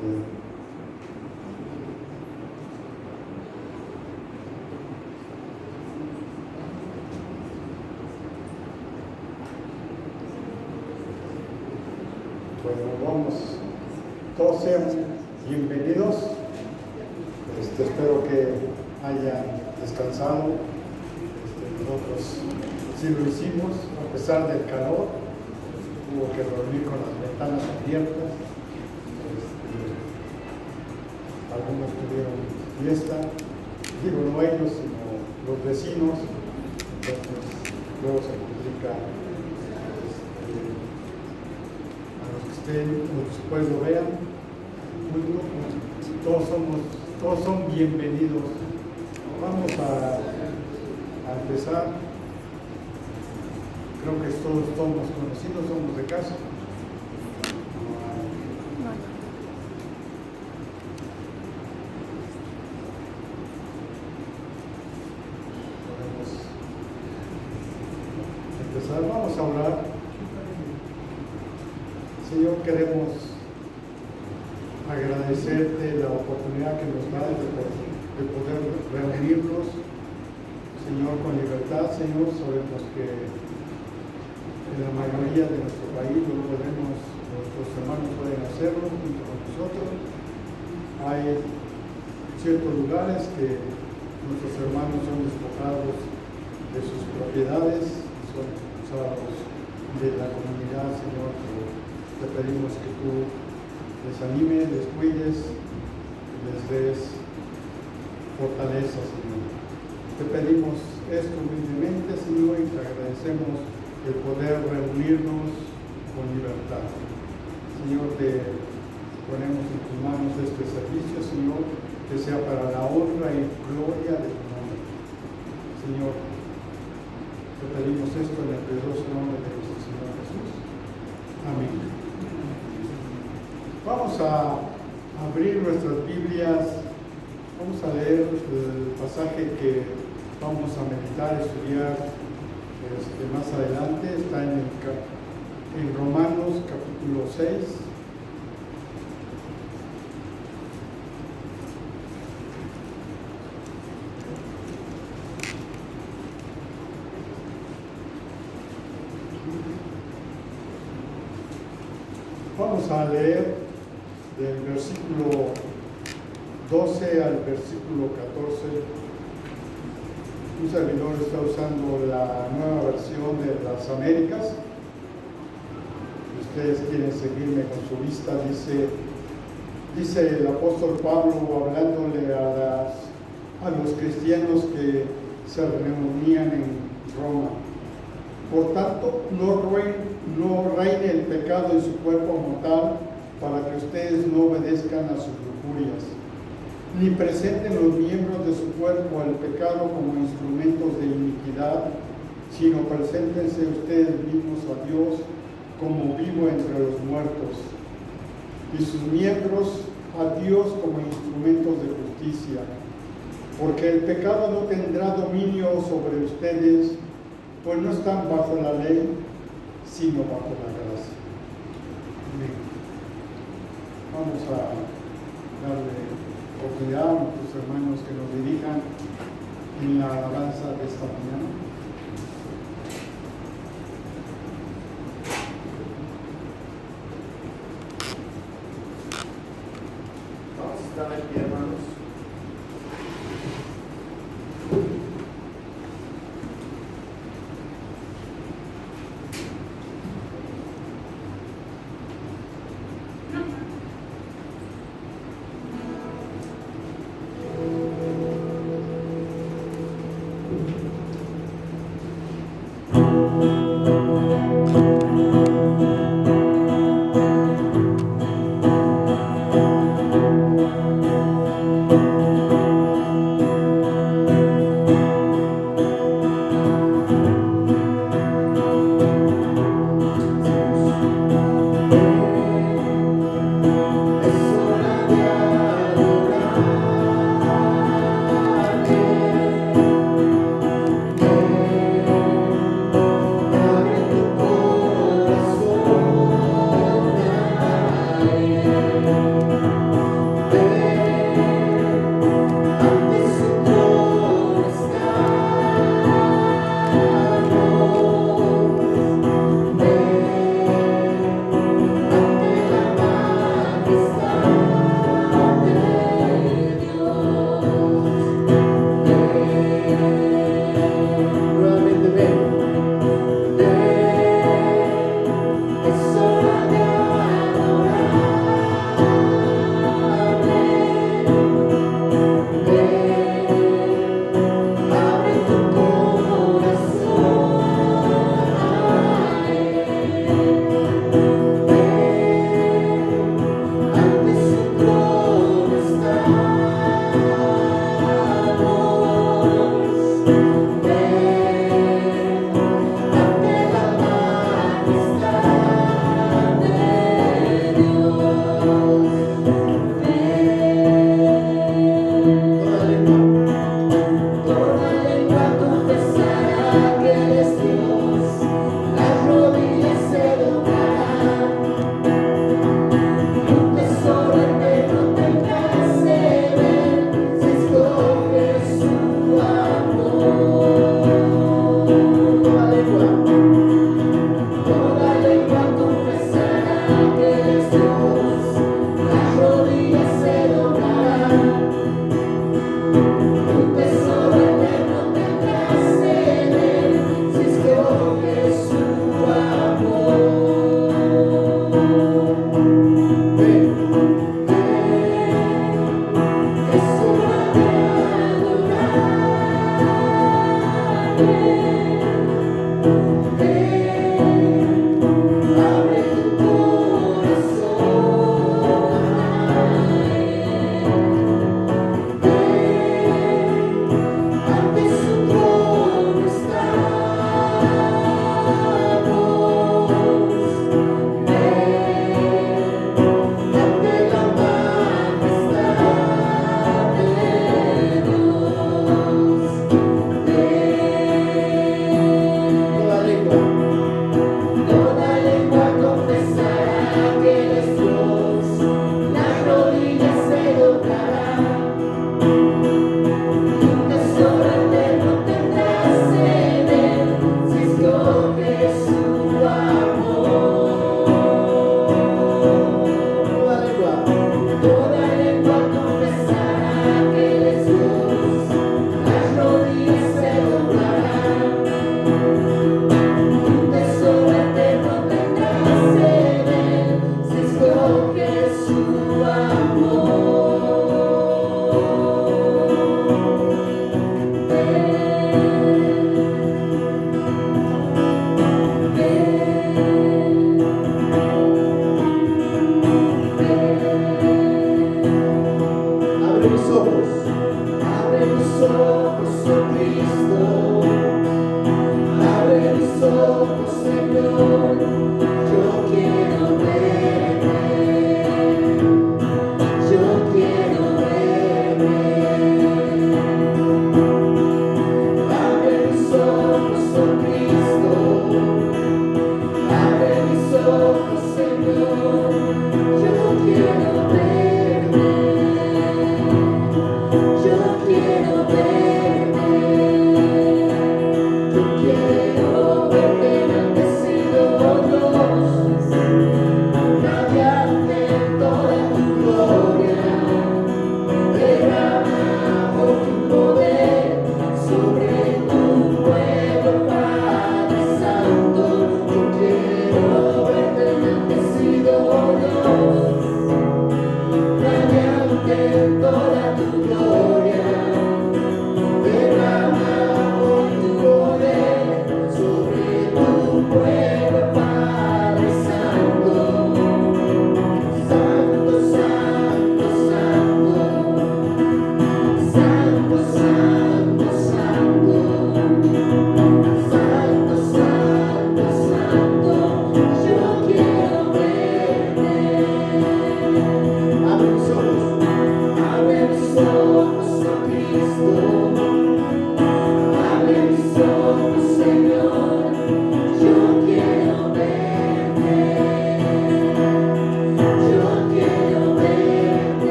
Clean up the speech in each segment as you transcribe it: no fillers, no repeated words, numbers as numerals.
Bueno, vamos, todos sean bienvenidos. Espero que hayan descansado. Nosotros sí lo hicimos, a pesar del calor. Hubo que dormir con las ventanas abiertas. Algunos tuvieron fiesta, digo no ellos, sino los vecinos. Entonces, luego se complica. Después lo vean, todos son bienvenidos. Vamos a empezar. Creo que todos somos conocidos, somos de casa. Podemos empezar, vamos a orar. Señor, queremos agradecerte la oportunidad que nos das de poder reunirnos, Señor, con libertad. Señor, sabemos que en la mayoría de nuestro país nuestros hermanos pueden hacerlo junto con nosotros. Hay ciertos lugares que nuestros hermanos son despojados de sus propiedades, son expulsados de la comunidad, Señor. Te pedimos que tú les animes, les cuides, les des fortaleza, Señor. Te pedimos esto humildemente, Señor, y te agradecemos el poder reunirnos con libertad. Señor, te ponemos en tus manos este servicio, Señor, que sea para la honra y gloria de tu nombre. Señor, te pedimos esto en el poderoso nombre de nuestro Señor Jesús. Amén. Vamos a abrir nuestras Biblias, vamos a leer el pasaje que vamos a meditar, estudiar más adelante. Está en Romanos capítulo 6. Vamos a leer del versículo 12 al versículo 14. Un servidor está usando la nueva versión de las Américas. Si ustedes quieren seguirme con su vista, dice el apóstol Pablo hablándole a los cristianos que se reunían en Roma. Por tanto, no reine el pecado en su cuerpo mortal, para que ustedes no obedezcan a sus lujurias, ni presenten los miembros de su cuerpo al pecado como instrumentos de iniquidad, sino preséntense ustedes mismos a Dios como vivo entre los muertos, y sus miembros a Dios como instrumentos de justicia, porque el pecado no tendrá dominio sobre ustedes, pues no están bajo la ley, sino bajo la gracia. Amén. Vamos a darle oportunidad a nuestros hermanos que nos dirijan en la alabanza de esta mañana. Vamos a estar aquí, hermanos.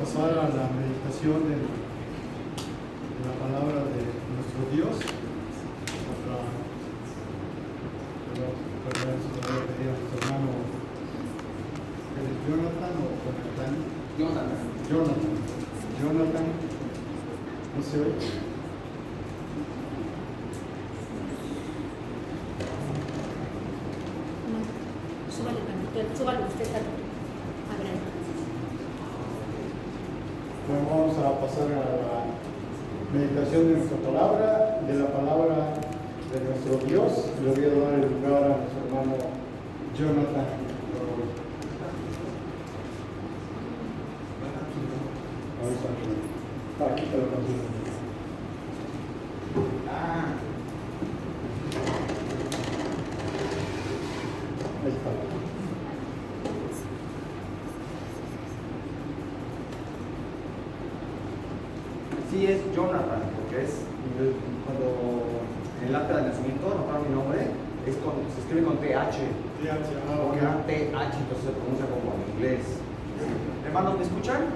pasar a la meditación de la palabra de nuestro Dios. Voy a pedir a nuestro hermano Jonathan o Jonathan. Jonathan, ¿no se oye? Súbalo usted a ver. Bueno, vamos a pasar a la meditación de nuestra palabra, de la palabra de nuestro Dios. Le voy a dar el lugar a nuestro hermano Jonathan. Aquí te lo consigo. Ahí está. Sí, es Jonathan, porque es cuando en el acta de nacimiento, anotaron mi nombre, se escribe con TH. Porque era TH, entonces se pronuncia como en inglés. Hermanos, ¿me escuchan?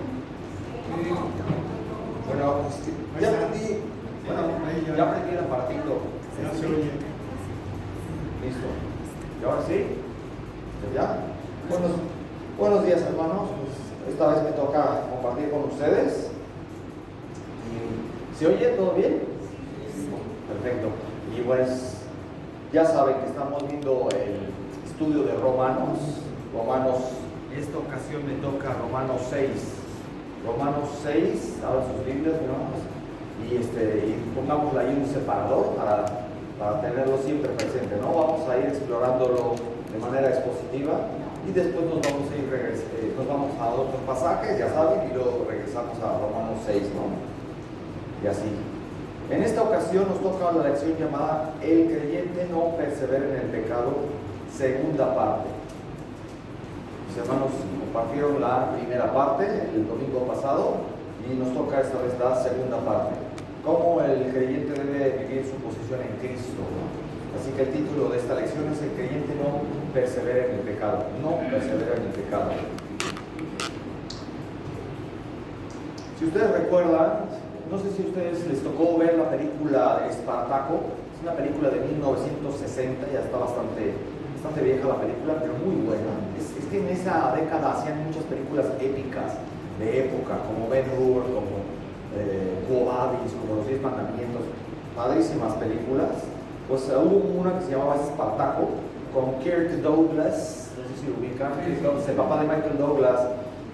Bueno, ya aprendí. Bueno, ya aprendí el aparatito. Ya se oye. Listo. ¿Y ahora sí? ¿Ya? Buenos días, hermanos. Esta vez me toca compartir con ustedes. ¿Se oye todo bien? Perfecto. Y pues ya saben que estamos viendo el estudio de Romanos. En esta ocasión me toca Romanos 6. Romanos 6, abran sus Biblias, hermanos, y pongámosle ahí un separador para tenerlo siempre presente, ¿no? Vamos a ir explorándolo de manera expositiva y después nos vamos a otros pasajes, ya saben, y luego regresamos a Romanos 6, ¿no? Y así. En esta ocasión nos toca la lección llamada El creyente no persevera en el pecado, segunda parte. Mis hermanos compartieron la primera parte el domingo pasado y nos toca esta vez la segunda parte. Cómo el creyente debe vivir su posición en Cristo, ¿no? Así que el título de esta lección es El creyente no persevera en el pecado. No persevera en el pecado. Si ustedes recuerdan, no sé si a ustedes les tocó ver la película Espartaco. Es una película de 1960, ya está bastante vieja la película, pero muy buena. Es que en esa década hacían muchas películas épicas de época, como Ben-Hur, como Quo Vadis, como Los 10 Mandamientos. Padrísimas películas. Pues hubo una que se llamaba Espartaco, con Kirk Douglas, no sé si lo ubican, es el papá de Michael Douglas.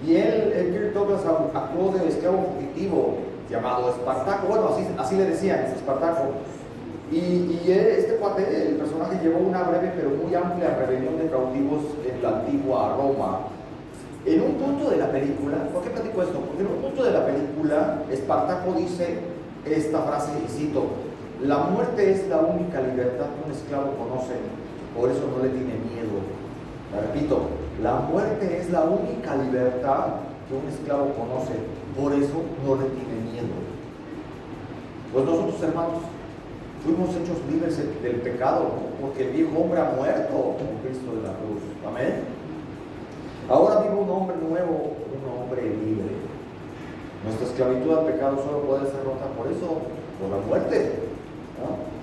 Y Kirk Douglas actuó de esclavo fugitivo llamado Espartaco. Bueno, así le decían, Espartaco. Y este cuate, el personaje, llevó una breve pero muy amplia rebelión de cautivos en la antigua Roma. En un punto de la película, ¿por qué platico esto? Porque en un punto de la película, Espartaco dice esta frase, y cito: la muerte es la única libertad que un esclavo conoce, por eso no le tiene miedo. La repito, la muerte es la única libertad que un esclavo conoce, por eso no le tiene miedo. Pues nosotros, hermanos, fuimos hechos libres del pecado, ¿no? Porque el viejo hombre ha muerto con Cristo de la cruz. Amén. Ahora vive un hombre nuevo, un hombre libre. Nuestra esclavitud al pecado solo puede ser rota por eso, por la muerte, ¿no?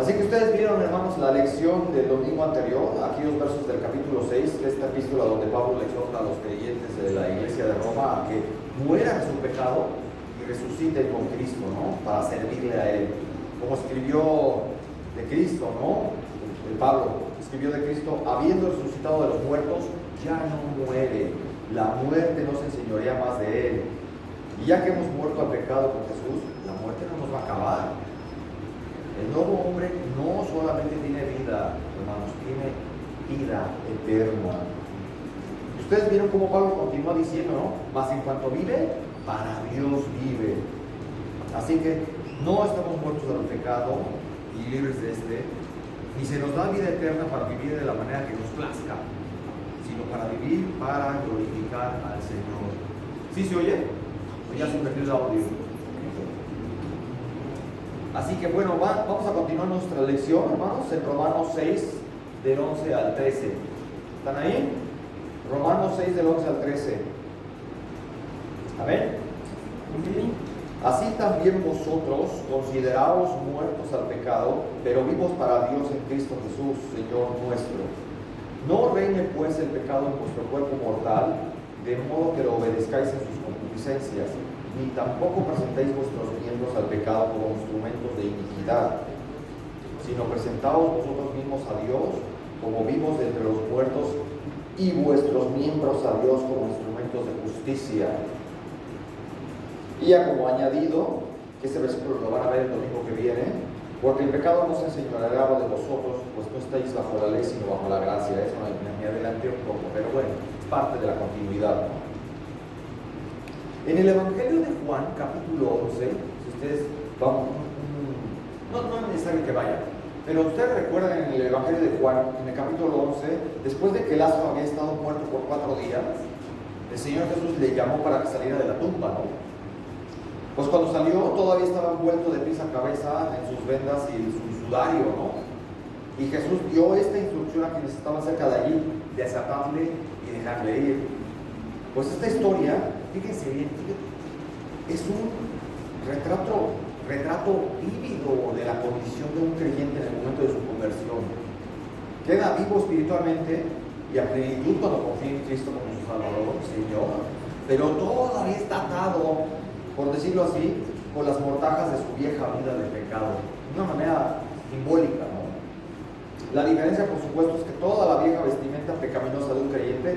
Así que ustedes vieron, hermanos, la lección del domingo anterior, aquí los versos del capítulo 6 de esta epístola donde Pablo le exhorta a los creyentes de la iglesia de Roma a que mueran su pecado y resuciten con Cristo, ¿no? Para servirle a Él. Como escribió de Cristo, ¿no? El Pablo escribió de Cristo: habiendo resucitado de los muertos, ya no muere. La muerte no se enseñorea más de Él. Y ya que hemos muerto al pecado con Jesús, la muerte no nos va a acabar. El nuevo hombre no solamente tiene vida, hermanos, tiene vida eterna. Ustedes vieron cómo Pablo continúa diciendo, ¿no? Mas en cuanto vive, para Dios vive. Así que no estamos muertos al pecado y libres de ni se nos da vida eterna para vivir de la manera que nos plazca, sino para vivir para glorificar al Señor. ¿Sí se oye? ¿O ya se perdió el audio? Así que bueno, vamos a continuar nuestra lección, hermanos, en Romanos 6, del 11 al 13. ¿Están ahí? Romanos 6, del 11 al 13. Amén. Así también vosotros, consideraos muertos al pecado, pero vivos para Dios en Cristo Jesús, Señor nuestro. No reine pues el pecado en vuestro cuerpo mortal, de modo que lo obedezcáis en sus concupiscencias, ni tampoco presentéis vuestros miembros al pecado como instrumentos de iniquidad, sino presentaos vosotros mismos a Dios como vivos de entre los muertos, y vuestros miembros a Dios como instrumentos de justicia. Y ya como añadido, que este versículo lo van a ver el domingo que viene, porque el pecado no se enseñoreará de vosotros, pues no estáis bajo la ley, sino bajo la gracia. Eso me adelanté un poco, pero bueno, es parte de la continuidad, ¿no? En el Evangelio de Juan, capítulo 11, si ustedes van, no es necesario que vayan, pero ustedes recuerdan en el Evangelio de Juan, en el capítulo 11, después de que Lázaro había estado muerto por 4 días, el Señor Jesús le llamó para que saliera de la tumba, ¿no? Pues cuando salió todavía estaba envuelto de pies a cabeza en sus vendas y sus sudario, ¿no? Y Jesús dio esta instrucción a quienes estaban cerca de allí, desatarle y dejarle ir. Pues esta historia, fíjense bien, es un retrato vívido de la condición de un creyente en el momento de su conversión. Queda vivo espiritualmente y a plenitud cuando confía en Cristo como su Salvador, Señor, pero todavía está atado, por decirlo así, con las mortajas de su vieja vida de pecado, de una manera simbólica, ¿no? La diferencia, por supuesto, es que toda la vieja vestimenta pecaminosa de un creyente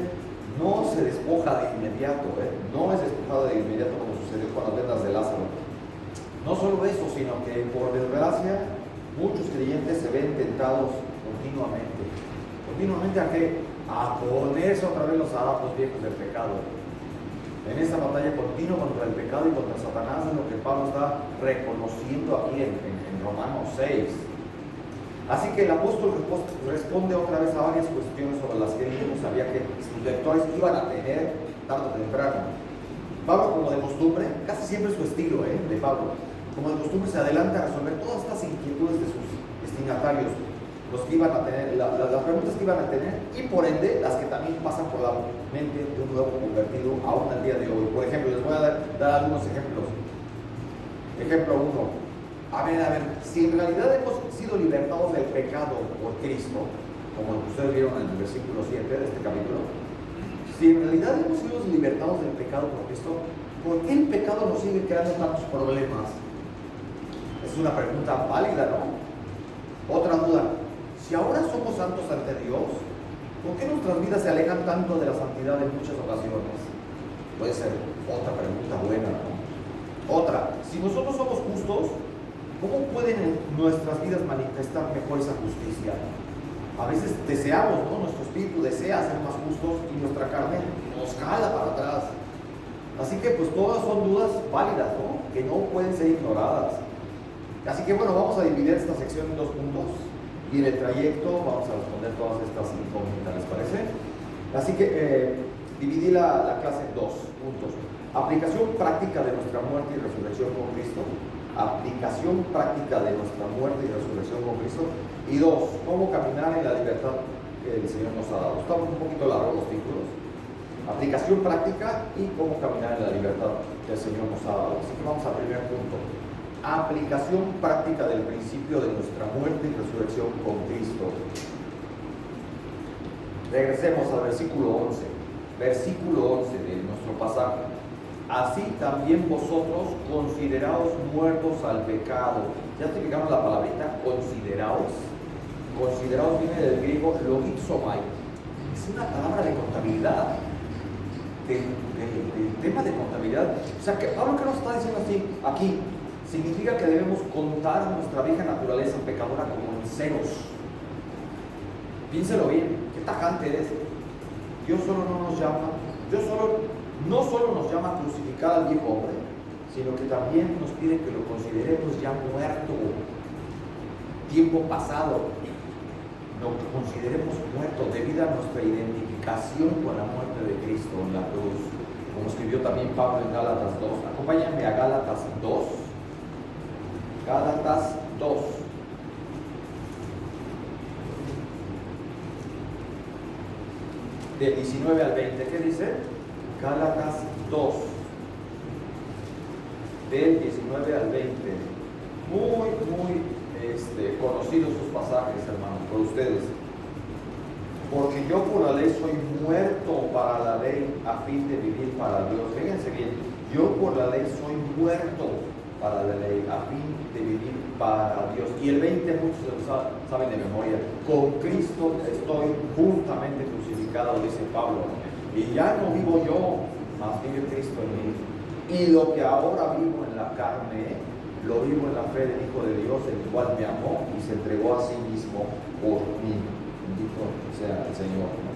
no se despoja de inmediato, no es despojada de inmediato como sucedió con las vendas de Lázaro. No solo eso, sino que por desgracia muchos creyentes se ven tentados continuamente. ¿Continuamente a qué? A ponerse otra vez los harapos viejos del pecado. En esta batalla continua contra el pecado y contra Satanás es lo que Pablo está reconociendo aquí en Romanos 6. Así que el apóstol responde otra vez a varias cuestiones sobre las que él mismo sabía que sus lectores iban a tener tarde o temprano. Pablo, como de costumbre, casi siempre es su estilo, de Pablo, como de costumbre se adelanta a resolver todas estas inquietudes de sus destinatarios, los que iban a tener, las preguntas que iban a tener, y por ende las que también pasan por la mente de un nuevo convertido aún al día de hoy. Por ejemplo, les voy a dar algunos ejemplos. Ejemplo 1. A ver, si en realidad hemos sido libertados del pecado por Cristo, como ustedes vieron en el versículo 7 de este capítulo, si en realidad hemos sido libertados del pecado por Cristo, ¿por qué el pecado nos sigue creando tantos problemas? Es una pregunta válida, ¿no? Otra duda, si ahora somos santos ante Dios, ¿por qué nuestras vidas se alejan tanto de la santidad en muchas ocasiones? Puede ser otra pregunta buena, ¿no? Otra, si nosotros somos justos, ¿cómo pueden nuestras vidas manifestar mejor esa justicia? A veces deseamos, ¿no? Nuestro espíritu desea ser más justos y nuestra carne nos jala para atrás. Así que pues todas son dudas válidas, ¿no? Que no pueden ser ignoradas. Así que bueno, vamos a dividir esta sección en 2 puntos y en el trayecto vamos a responder todas estas incógnitas, ¿les parece? Así que dividí la clase en 2 puntos. Aplicación práctica de nuestra muerte y resurrección con Cristo. Aplicación práctica de nuestra muerte y resurrección con Cristo. Y 2, cómo caminar en la libertad que el Señor nos ha dado. Estamos un poquito largos los títulos. Aplicación práctica y cómo caminar en la libertad que el Señor nos ha dado. Así que vamos al primer punto. Aplicación práctica del principio de nuestra muerte y resurrección con Cristo. Regresemos al versículo 11. Versículo 11 de nuestro pasaje. Así también vosotros consideraos muertos al pecado. ¿Ya te fijaron la palabrita consideraos? Consideraos viene del griego logizomai. Es una palabra de contabilidad. Del tema de contabilidad. O sea, que Pablo que nos está diciendo así, aquí, significa que debemos contar nuestra vieja naturaleza pecadora como en ceros. Piénselo bien, qué tajante es. Dios no solo nos llama a crucificar al viejo hombre, sino que también nos pide que lo consideremos ya muerto, tiempo pasado, lo consideremos muerto debido a nuestra identificación con la muerte de Cristo en la cruz, como escribió también Pablo en Gálatas 2. Acompáñenme a Gálatas 2. Gálatas 2. Del 19 al 20, ¿qué dice? Gálatas 2, del 19 al 20. Muy conocidos sus pasajes, hermanos, por ustedes. Porque yo por la ley soy muerto para la ley a fin de vivir para Dios. Fíjense bien, yo por la ley soy muerto para la ley a fin de vivir para Dios. Y el 20 muchos saben de memoria. Con Cristo estoy juntamente crucificado, dice Pablo. Y ya no vivo yo, mas vive Cristo en mí. Y lo que ahora vivo en la carne, lo vivo en la fe del Hijo de Dios, el cual me amó y se entregó a sí mismo por mí. Bendito sea el Señor, ¿no?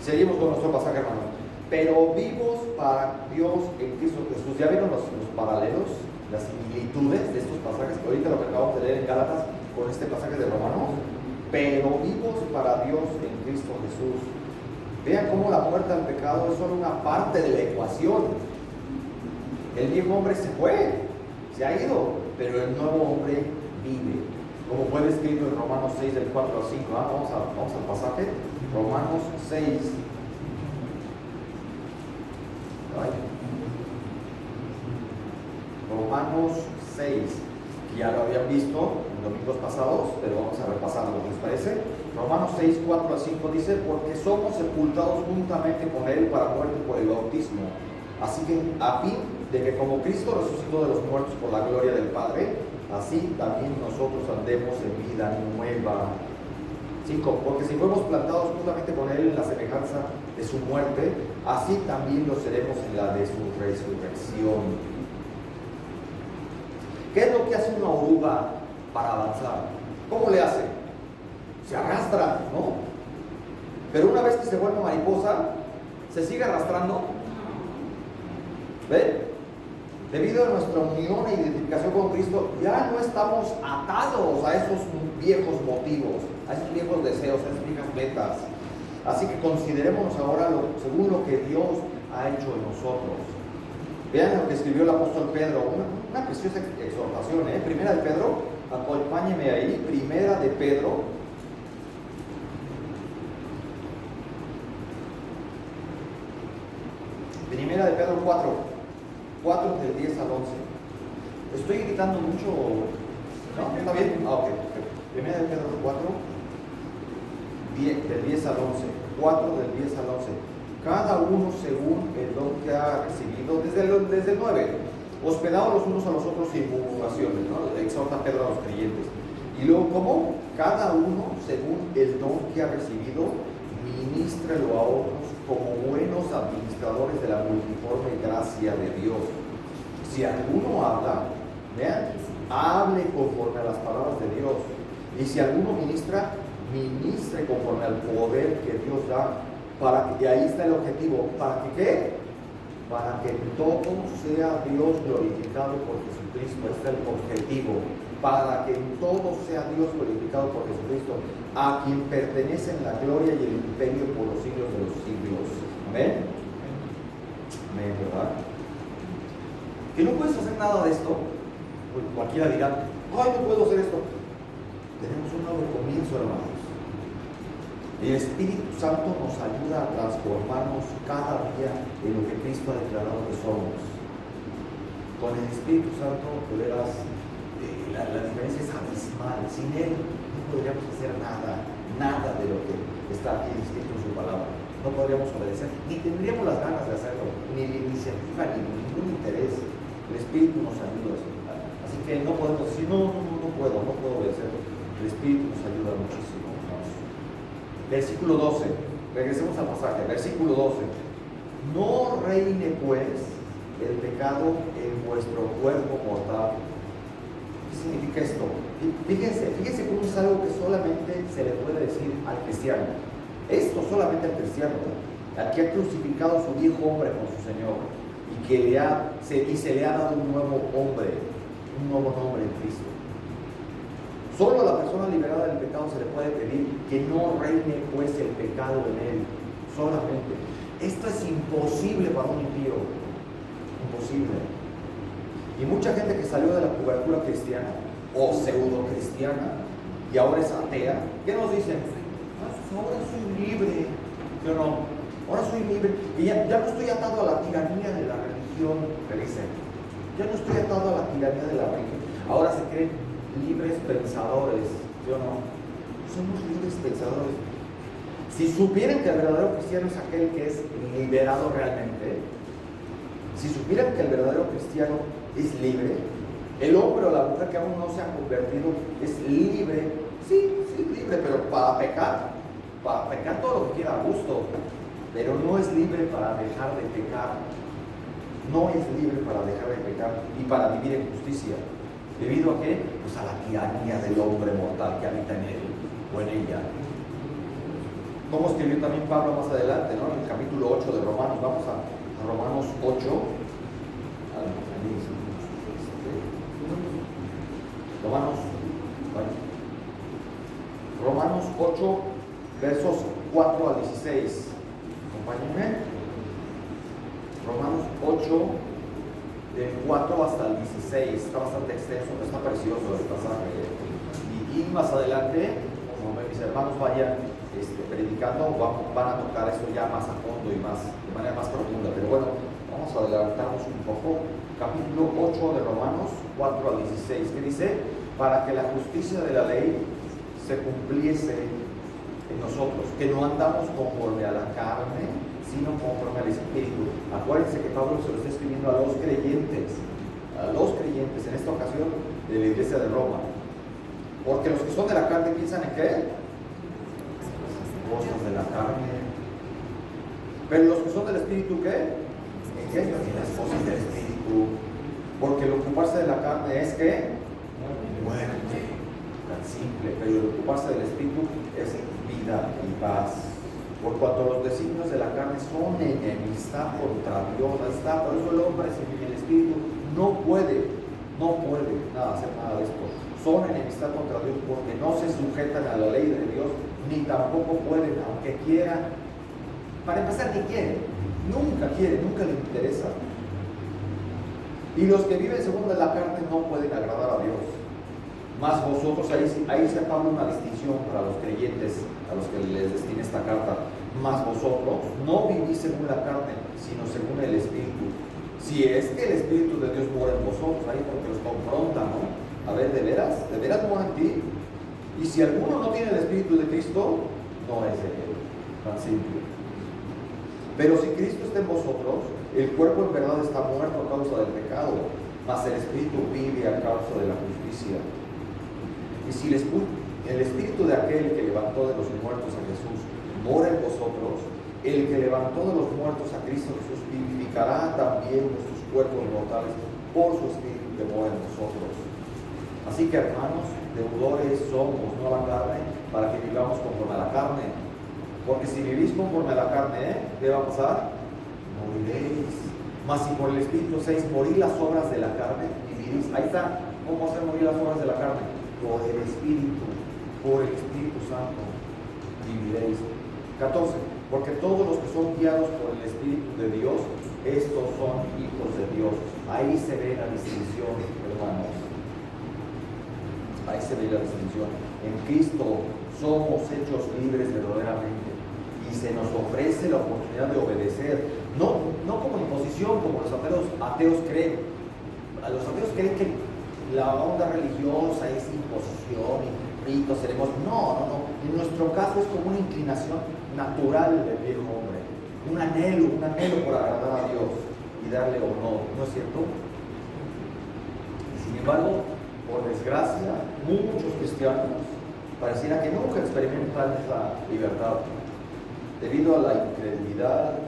Seguimos con nuestro pasaje, hermano. Pero vivos para Dios en Cristo Jesús. ¿Ya vieron los paralelos, las similitudes de estos pasajes? Ahorita lo que acabamos de leer en Gálatas con este pasaje de Romanos. Pero vivos para Dios en Cristo Jesús. Vean cómo la muerte al pecado es solo una parte de la ecuación. El viejo hombre se fue, se ha ido, pero el nuevo hombre vive. como fue descrito en Romanos 6 del 4 al 5. Vamos al pasaje. Romanos 6. Romanos 6, que ya lo habían visto en domingos pasados, pero vamos a repasarlo, ¿les parece? Romanos 6, 4 al 5 dice: porque somos sepultados juntamente con Él para muerte por el bautismo, así que a fin de que como Cristo resucitó de los muertos por la gloria del Padre, así también nosotros andemos en vida nueva. 5. Porque si fuimos plantados juntamente con Él en la semejanza de su muerte, así también lo seremos en la de su resurrección. ¿Qué es lo que hace una oruga para avanzar? ¿Cómo le hace? Se arrastra, ¿no? Pero una vez que se vuelve mariposa, ¿se sigue arrastrando? ¿Ven? Debido a nuestra unión e identificación con Cristo, ya no estamos atados a esos viejos motivos, a esos viejos deseos, a esas viejas metas. Así que considerémonos ahora según lo que Dios ha hecho en nosotros. Vean lo que escribió el apóstol Pedro, una preciosa exhortación, ¿eh? Primera de Pedro, acompáñeme ahí, Primera de Pedro. Primera de Pedro 4 del 10 al 11. Estoy gritando mucho, ¿no? ¿Está bien? Ok. Primera de Pedro 4, del 10 al 11. 4 del 10 al 11. Cada uno según el don que ha recibido, desde el 9, hospedados los unos a los otros sin murmuraciones, ¿no? Exhorta Pedro a los creyentes. Y luego, ¿cómo? Cada uno según el don que ha recibido, ministrelo a otros como buenos administradores de la multiforme gracia de Dios. Si alguno habla, vean, hable conforme a las palabras de Dios. Y si alguno ministra, ministre conforme al poder que Dios da. Y ahí está el objetivo. ¿Para que qué? Para que todo sea Dios glorificado por Jesucristo. Este es el objetivo. Para que todo sea Dios glorificado por Jesucristo, a quien pertenecen la gloria y el imperio por los siglos de los siglos. Amén. Amén, ¿verdad? Que no puedes hacer nada de esto. Pues cualquiera dirá: ay, no puedo hacer esto. Tenemos un nuevo comienzo, hermanos. El Espíritu Santo nos ayuda a transformarnos cada día en lo que Cristo ha declarado que somos. Con el Espíritu Santo, de veras, la diferencia es abismal. Sin Él no podríamos hacer nada de lo que está aquí escrito en su palabra. No podríamos obedecer, ni tendríamos las ganas de hacerlo, ni la iniciativa, ni ningún interés. El Espíritu nos ayuda a eso. Así que no podemos decir: no puedo obedecer. El Espíritu nos ayuda muchísimo. Versículo 12, regresemos al pasaje. Versículo 12: no reine pues el pecado en vuestro cuerpo mortal. ¿Qué significa esto? Fíjense cómo es algo que solamente se le puede decir al cristiano. Esto solamente al cristiano, al que ha crucificado a su viejo hombre con su Señor y que se le ha dado un nuevo hombre, un nuevo nombre en Cristo. Solo a la persona liberada del pecado se le puede pedir que no reine pues el pecado en él, solamente. Esto es imposible para un impío, imposible. Y mucha gente que salió de la cobertura cristiana o pseudo cristiana y ahora es atea, ¿qué nos dicen? Ahora soy libre. Yo no, ahora soy libre y ya no estoy atado a la tiranía de la religión, me dicen. Ya no estoy atado a la tiranía de la religión. Ahora se creen libres pensadores. Yo no. Somos libres pensadores. Si supieran que el verdadero cristiano es aquel que es liberado realmente, si supieran que el verdadero cristiano es libre, el hombre o la mujer que aún no se ha convertido es libre, sí, libre, pero para pecar todo lo que quiera a gusto, pero no es libre para dejar de pecar. No es libre para dejar de pecar y para vivir en justicia. ¿Debido a qué? Pues a la tiranía del hombre mortal que habita en él o en ella. Como escribió también Pablo más adelante, ¿no? En el capítulo 8 de Romanos. Vamos a Romanos 8. Romanos 8, versos 4 al 16. Acompáñenme. Romanos 8. Del 4 hasta el 16, está bastante extenso, pero está precioso el pasaje. Y Y más adelante, como mis hermanos vayan predicando, van a tocar eso ya más a fondo y de manera más profunda. Pero bueno, vamos a adelantarnos un poco. Capítulo 8 de Romanos 4 al 16, que dice: para que la justicia de la ley se cumpliese en nosotros, que no andamos conforme a la carne, sino conforme al Espíritu. Acuérdense que Pablo se lo está escribiendo a los creyentes, en esta ocasión de la iglesia de Roma. Porque los que son de la carne piensan en qué? Cosas de la carne. Pero los que son del Espíritu, ¿qué? ¿En qué? En las cosas del Espíritu. Porque el ocuparse de la carne es ¿qué? Muerte. Tan simple. Pero el ocuparse del Espíritu es vida y paz. Por cuanto los designios de la carne son enemistad contra Dios. Está, por eso el hombre sin el Espíritu no puede hacer nada de esto. Son enemistad contra Dios porque no se sujetan a la ley de Dios, ni tampoco pueden, aunque quieran. Para empezar, ni quieren, nunca le interesa. Y los que viven según de la carne no pueden agradar a Dios. Más vosotros, ahí se Pablo una distinción para los creyentes a los que les destina esta carta. Más vosotros no vivís según la carne, sino según el Espíritu. Si es que el Espíritu de Dios mora en vosotros, ahí porque los confronta, ¿no? A ver, ¿de veras mora en ti? Y si alguno no tiene el Espíritu de Cristo, no es de él. Tan simple. Pero si Cristo está en vosotros, el cuerpo en verdad está muerto a causa del pecado, mas el Espíritu vive a causa de la justicia. Y si el Espíritu de aquel que levantó de los muertos a Jesús mora en vosotros, el que levantó de los muertos a Cristo Jesús vivificará también vuestros cuerpos mortales por su Espíritu que mora en vosotros. Así que, hermanos, deudores somos, no a la carne, para que vivamos conforme a la carne. Porque si vivís conforme a la carne, ¿qué va a pasar? Moriréis. Mas si por el Espíritu hacéis morir las obras de la carne, viviréis. Ahí está, ¿cómo hacer morir las obras de la carne? Por el Espíritu Santo, viviréis. 14. Porque todos los que son guiados por el Espíritu de Dios, estos son hijos de Dios. Ahí se ve la distinción, hermanos. Ahí se ve la distinción. En Cristo somos hechos libres verdaderamente y se nos ofrece la oportunidad de obedecer, no como imposición, como los ateos creen. Los ateos creen que la onda religiosa es imposición y ritos, ceremonias. No. En nuestro caso es como una inclinación natural del viejo hombre, un anhelo por agradar a Dios y darle honor, ¿no es cierto? Sin embargo, por desgracia, muchos cristianos pareciera que nunca experimentan esa libertad debido a la incredulidad,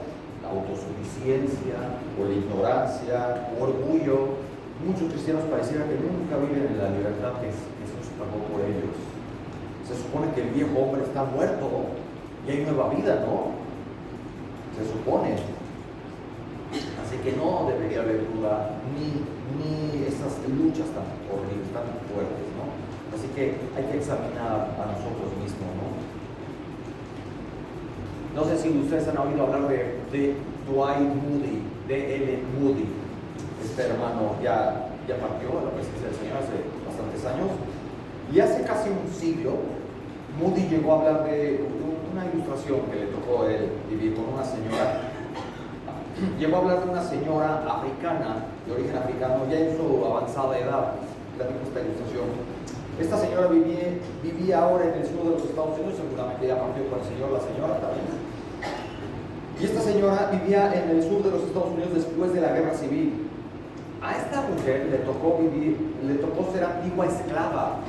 la autosuficiencia o la ignorancia o orgullo. Muchos cristianos pareciera que nunca viven en la libertad que Jesús pagó por ellos. Se supone que el viejo hombre está muerto y hay nueva vida, ¿no? Se supone. Así que no debería haber duda ni esas luchas tan horribles, tan fuertes, ¿no? Así que hay que examinar a nosotros mismos, ¿no? No sé si ustedes han oído hablar de Dwight Moody, de Ellen Moody. Este hermano ya partió a la presencia del Señor hace bastantes años. Y hace casi un siglo, Moody llegó a hablar de una ilustración que le tocó a él vivir con una señora. Llegó a hablar de una señora africana, de origen africano, ya en su avanzada edad. Platico esta ilustración. Esta señora vivía ahora en el sur de los Estados Unidos, seguramente ya partió con el Señor, la señora también. Y esta señora vivía en el sur de los Estados Unidos después de la guerra civil. A esta mujer le tocó ser antigua esclava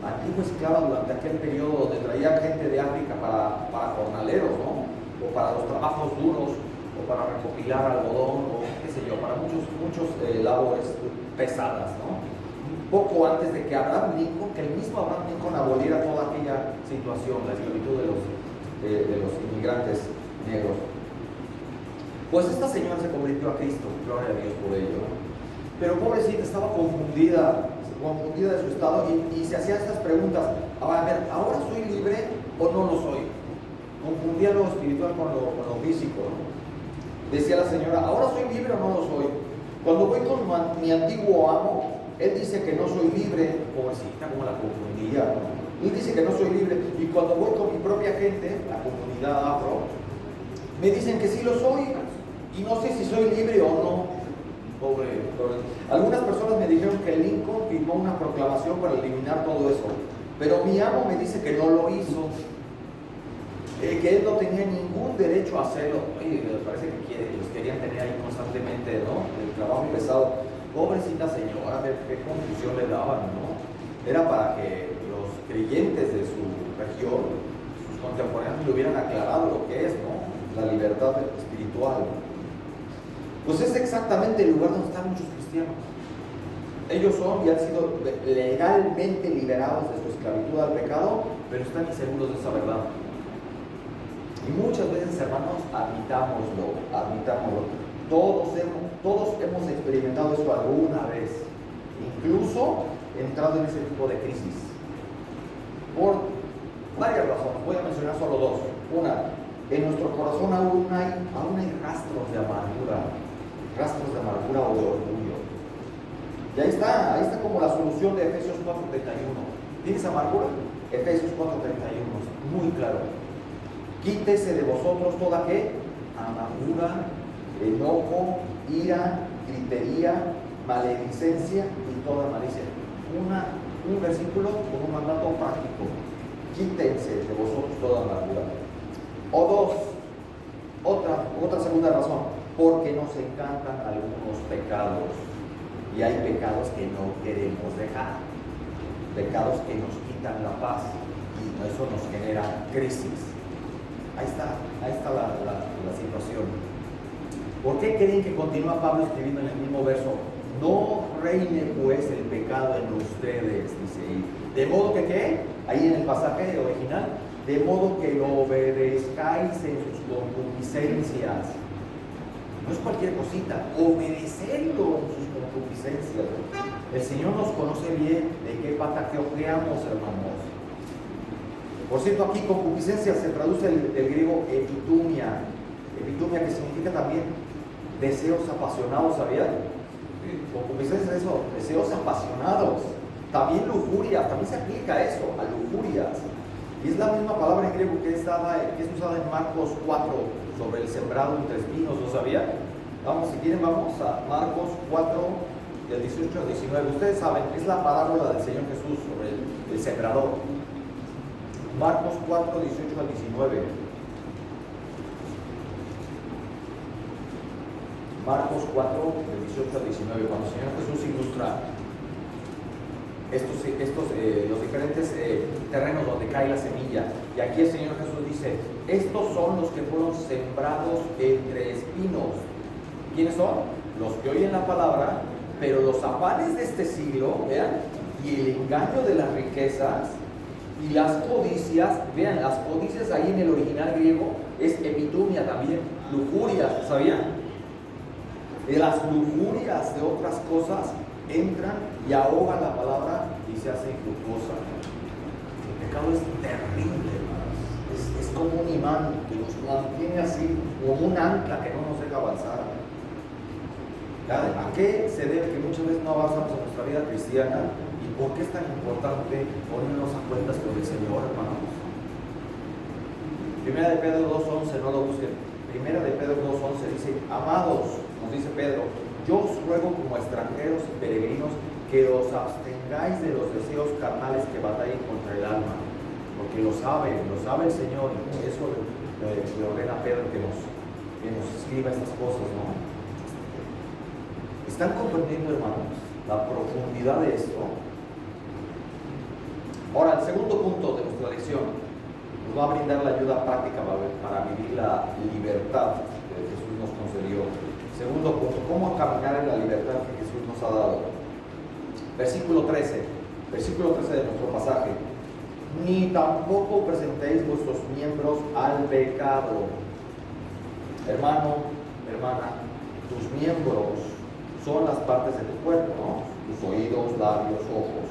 durante aquel periodo donde traían gente de África para jornaleros, ¿no? O para los trabajos duros, o para recopilar algodón, o qué sé yo, para muchos labores pesadas, ¿no? Poco antes de que el mismo Abraham Lincoln aboliera toda aquella situación, la esclavitud de los inmigrantes negros. Pues esta señora se convirtió a Cristo, gloria a Dios por ello, ¿no? Pero pobrecita, estaba confundida de su estado y se hacía estas preguntas. A ver, ¿ahora soy libre o no lo soy? Confundía lo espiritual con lo físico, ¿no? Decía la señora, ¿ahora soy libre o no lo soy? Cuando voy con mi antiguo amo, él dice que no soy libre, pobrecita, como la confundía, ¿no? Él dice que no soy libre, y cuando voy con mi propia gente, la comunidad afro, me dicen que sí lo soy, y no sé si soy libre o no. Pobre. Algunas personas me dijeron que Lincoln firmó una proclamación para eliminar todo eso, pero mi amo me dice que no lo hizo, que él no tenía ningún derecho a hacerlo. Oye, me parece que los querían tener ahí constantemente, ¿no? El trabajo pesado. Pobrecita señora, qué confusión le daban, ¿no? Era para que los creyentes de su región, sus contemporáneos, le hubieran aclarado lo que es, ¿no? La libertad espiritual. Pues es exactamente el lugar donde están muchos cristianos. Ellos son y han sido legalmente liberados de su esclavitud al pecado, pero están inseguros de esa verdad. Y muchas veces, hermanos, admitámoslo. Todos hemos experimentado eso alguna vez, incluso entrado en ese tipo de crisis. Por varias razones, voy a mencionar solo dos. Una, en nuestro corazón aún hay rastros de amargura o de orgullo. Y ahí está como la solución de Efesios 4:31. ¿Tienes amargura? Efesios 4:31, muy claro. Quítese de vosotros toda ¿qué? Amargura, enojo, ira, gritería, maledicencia y toda malicia. Un versículo con un mandato práctico. Quítense de vosotros toda amargura. O dos, otra segunda razón, porque nos encantan algunos pecados. Y hay pecados que no queremos dejar. Pecados que nos quitan la paz. Y eso nos genera crisis. Ahí está la situación. ¿Por qué creen que continúa Pablo escribiendo en el mismo verso? No reine pues el pecado en ustedes, dice ahí. De modo que, ¿qué? Ahí en el pasaje original, de modo que lo obedezcáis en sus concupiscencias. No es cualquier cosita, obedecerlo en sus concupiscencias. El Señor nos conoce bien de qué pata que ojeamos, hermanos. Por cierto, aquí concupiscencia se traduce del griego epitumia. Epitumia, que significa también deseos apasionados, ¿sabían? Concupiscencia es eso, deseos apasionados. También lujuria, también se aplica eso, a lujurias. Y es la misma palabra en griego que es usada en Marcos 4 sobre el sembrado entre espinos, ¿lo sabían? Si quieren, vamos a Marcos 4, del 18 al 19. Ustedes saben, es la parábola del Señor Jesús sobre el sembrador. Marcos 4, 18 al 19. Marcos 4, del 18 al 19, cuando el Señor Jesús ilustra los diferentes terrenos donde cae la semilla. Y aquí el Señor Jesús dice, estos son los que fueron sembrados entre espinos. ¿Quiénes son? Los que oyen la palabra, pero los afanes de este siglo, vean, y el engaño de las riquezas y las codicias, vean, las codicias ahí en el original griego es epitumia también, lujurias, ¿sabían? Las lujurias de otras cosas entran y ahogan la palabra y se hace infructuosa. El pecado es terrible, hermanos. Es como un imán que nos mantiene así, como un ancla que no nos deja avanzar. ¿A qué se debe que muchas veces no avanzamos en nuestra vida cristiana? ¿Y por qué es tan importante ponernos a cuentas con el Señor, hermanos? Primera de Pedro 2:11, no lo busquen. Primera de Pedro 2:11 dice, amados, nos dice Pedro, yo os ruego como extranjeros y peregrinos que os abstengáis de los deseos carnales que batallen contra el alma, porque lo sabe el Señor, y por eso le ordena a Pedro que nos escriba estas cosas, ¿no? ¿Están comprendiendo, hermanos, la profundidad de esto? Ahora, el segundo punto de nuestra lección nos va a brindar la ayuda práctica para vivir la libertad que Jesús nos concedió. Segundo punto, ¿cómo caminar en la libertad que Jesús nos ha dado? Versículo 13 de nuestro pasaje. Ni tampoco presentéis vuestros miembros al pecado. Hermano, hermana, tus miembros son las partes de tu cuerpo, ¿no? Tus oídos, labios, ojos,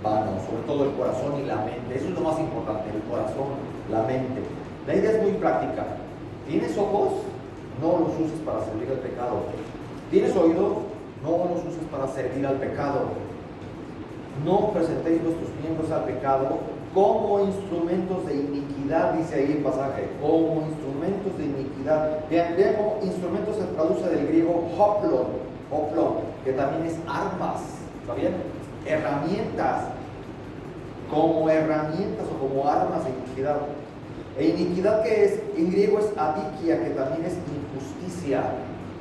manos, sobre todo el corazón y la mente. Eso es lo más importante, el corazón, la mente. La idea es muy práctica. ¿Tienes ojos? No los uses para servir al pecado. ¿Tienes oídos? No los uses para servir al pecado. No presentéis vuestros miembros al pecado como instrumentos de iniquidad, dice ahí el pasaje, como instrumentos de iniquidad. Vean cómo instrumentos se traduce del griego hoplon, que también es armas, ¿está bien? Herramientas, como herramientas o como armas de iniquidad. E iniquidad, que es, en griego es adikia, que también es injusticia,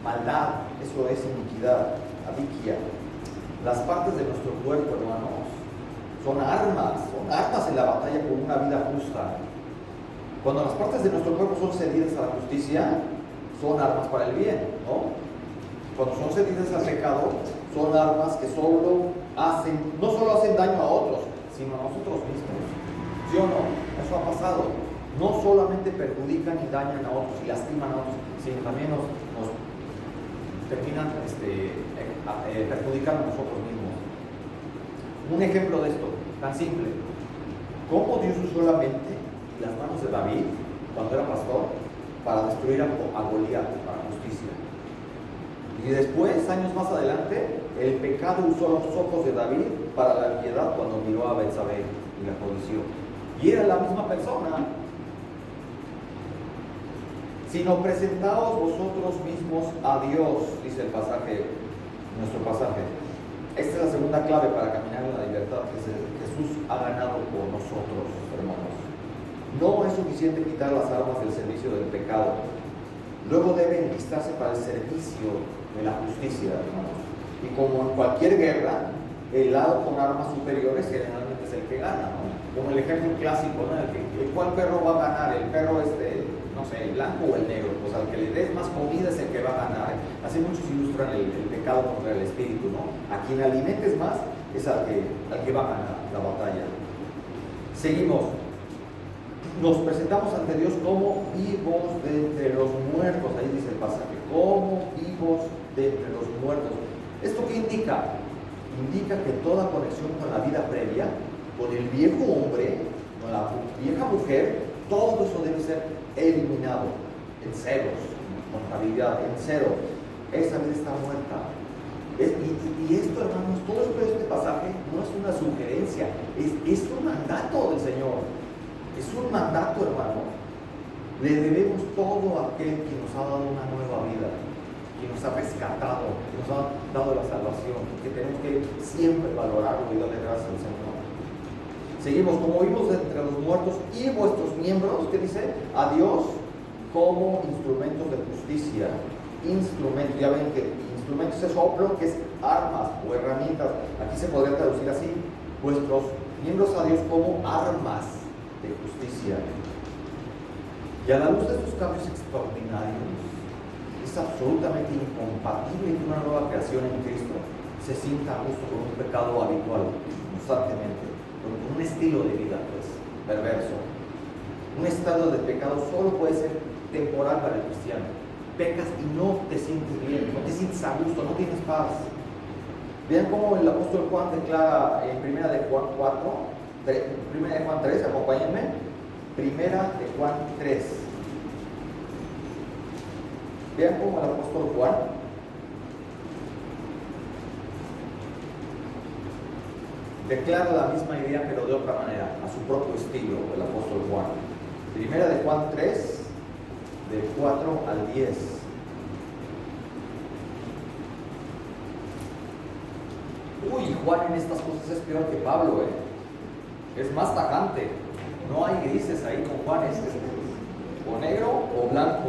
maldad, eso es iniquidad, adikia. Las partes de nuestro cuerpo, hermanos, son armas en la batalla por una vida justa. Cuando las partes de nuestro cuerpo son cedidas a la justicia, son armas para el bien, ¿no? Cuando son cedidas al pecado, son armas que no solo hacen daño a otros, sino a nosotros mismos. ¿Sí o no? Eso ha pasado. No solamente perjudican y dañan a otros y lastiman a otros, sino también nos terminan perjudicando a nosotros mismos. Un ejemplo de esto, tan simple. ¿Cómo Dios usó la mente y las manos de David, cuando era pastor, para destruir a Goliat, para justicia? Y después, años más adelante, el pecado usó los ojos de David para la impiedad cuando miró a Betsabé y la codició. Y era la misma persona. Sino presentaos vosotros mismos a Dios, dice el pasaje, nuestro pasaje. Esta es la segunda clave para caminar en la libertad que Jesús ha ganado por nosotros, hermanos. No es suficiente quitar las armas del servicio del pecado. Luego debe enlistarse para el servicio de la justicia, hermanos. Y como en cualquier guerra, el lado con armas superiores generalmente es el que gana, ¿no? Como el ejemplo clásico, ¿no? ¿Cuál perro va a ganar? ¿El perro no sé, el blanco o el negro? Pues al que le des más comida es el que va a ganar. Así muchos ilustran el pecado contra el espíritu, ¿no? A quien alimentes más es al que va a ganar la batalla. Seguimos. Nos presentamos ante Dios como vivos de entre los muertos. Ahí dice el pasaje, como vivos de entre los muertos. ¿Esto qué indica? Indica que toda conexión con la vida previa, con el viejo hombre, con la vieja mujer, todo eso debe ser eliminado en ceros, contabilidad, en cero. Esa vida está muerta. Y esto, hermanos, todo esto de este pasaje no es una sugerencia, es un mandato del Señor. Es un mandato, hermano. Le debemos todo a aquel que nos ha dado una nueva vida, que nos ha rescatado, que nos ha dado la salvación, que tenemos que siempre valorarlo y darle gracias al Señor. Seguimos, como vivos entre los muertos y vuestros miembros, ¿qué dice? A Dios como instrumentos de justicia. Instrumentos, ya ven que instrumentos es oplo, que es armas o herramientas. Aquí se podría traducir así: vuestros miembros a Dios como armas de justicia. Y a la luz de estos cambios extraordinarios, es absolutamente incompatible que una nueva creación en Cristo se sienta a gusto con un pecado habitual, constantemente, con un estilo de vida, pues, perverso. Un estado de pecado solo puede ser temporal para el cristiano. Pecas y no te sientes bien, no te sientes a gusto, no tienes paz. Vean cómo el apóstol Juan declara en 1 de Juan 3, acompáñenme. 1 de Juan 3. Vean cómo el apóstol Juan declara la misma idea, pero de otra manera, a su propio estilo, el apóstol Juan. 1 de Juan 3, del 4 al 10. Uy, Juan en estas cosas es peor que Pablo, es más tajante. No hay grises ahí con Juan, es o negro o blanco.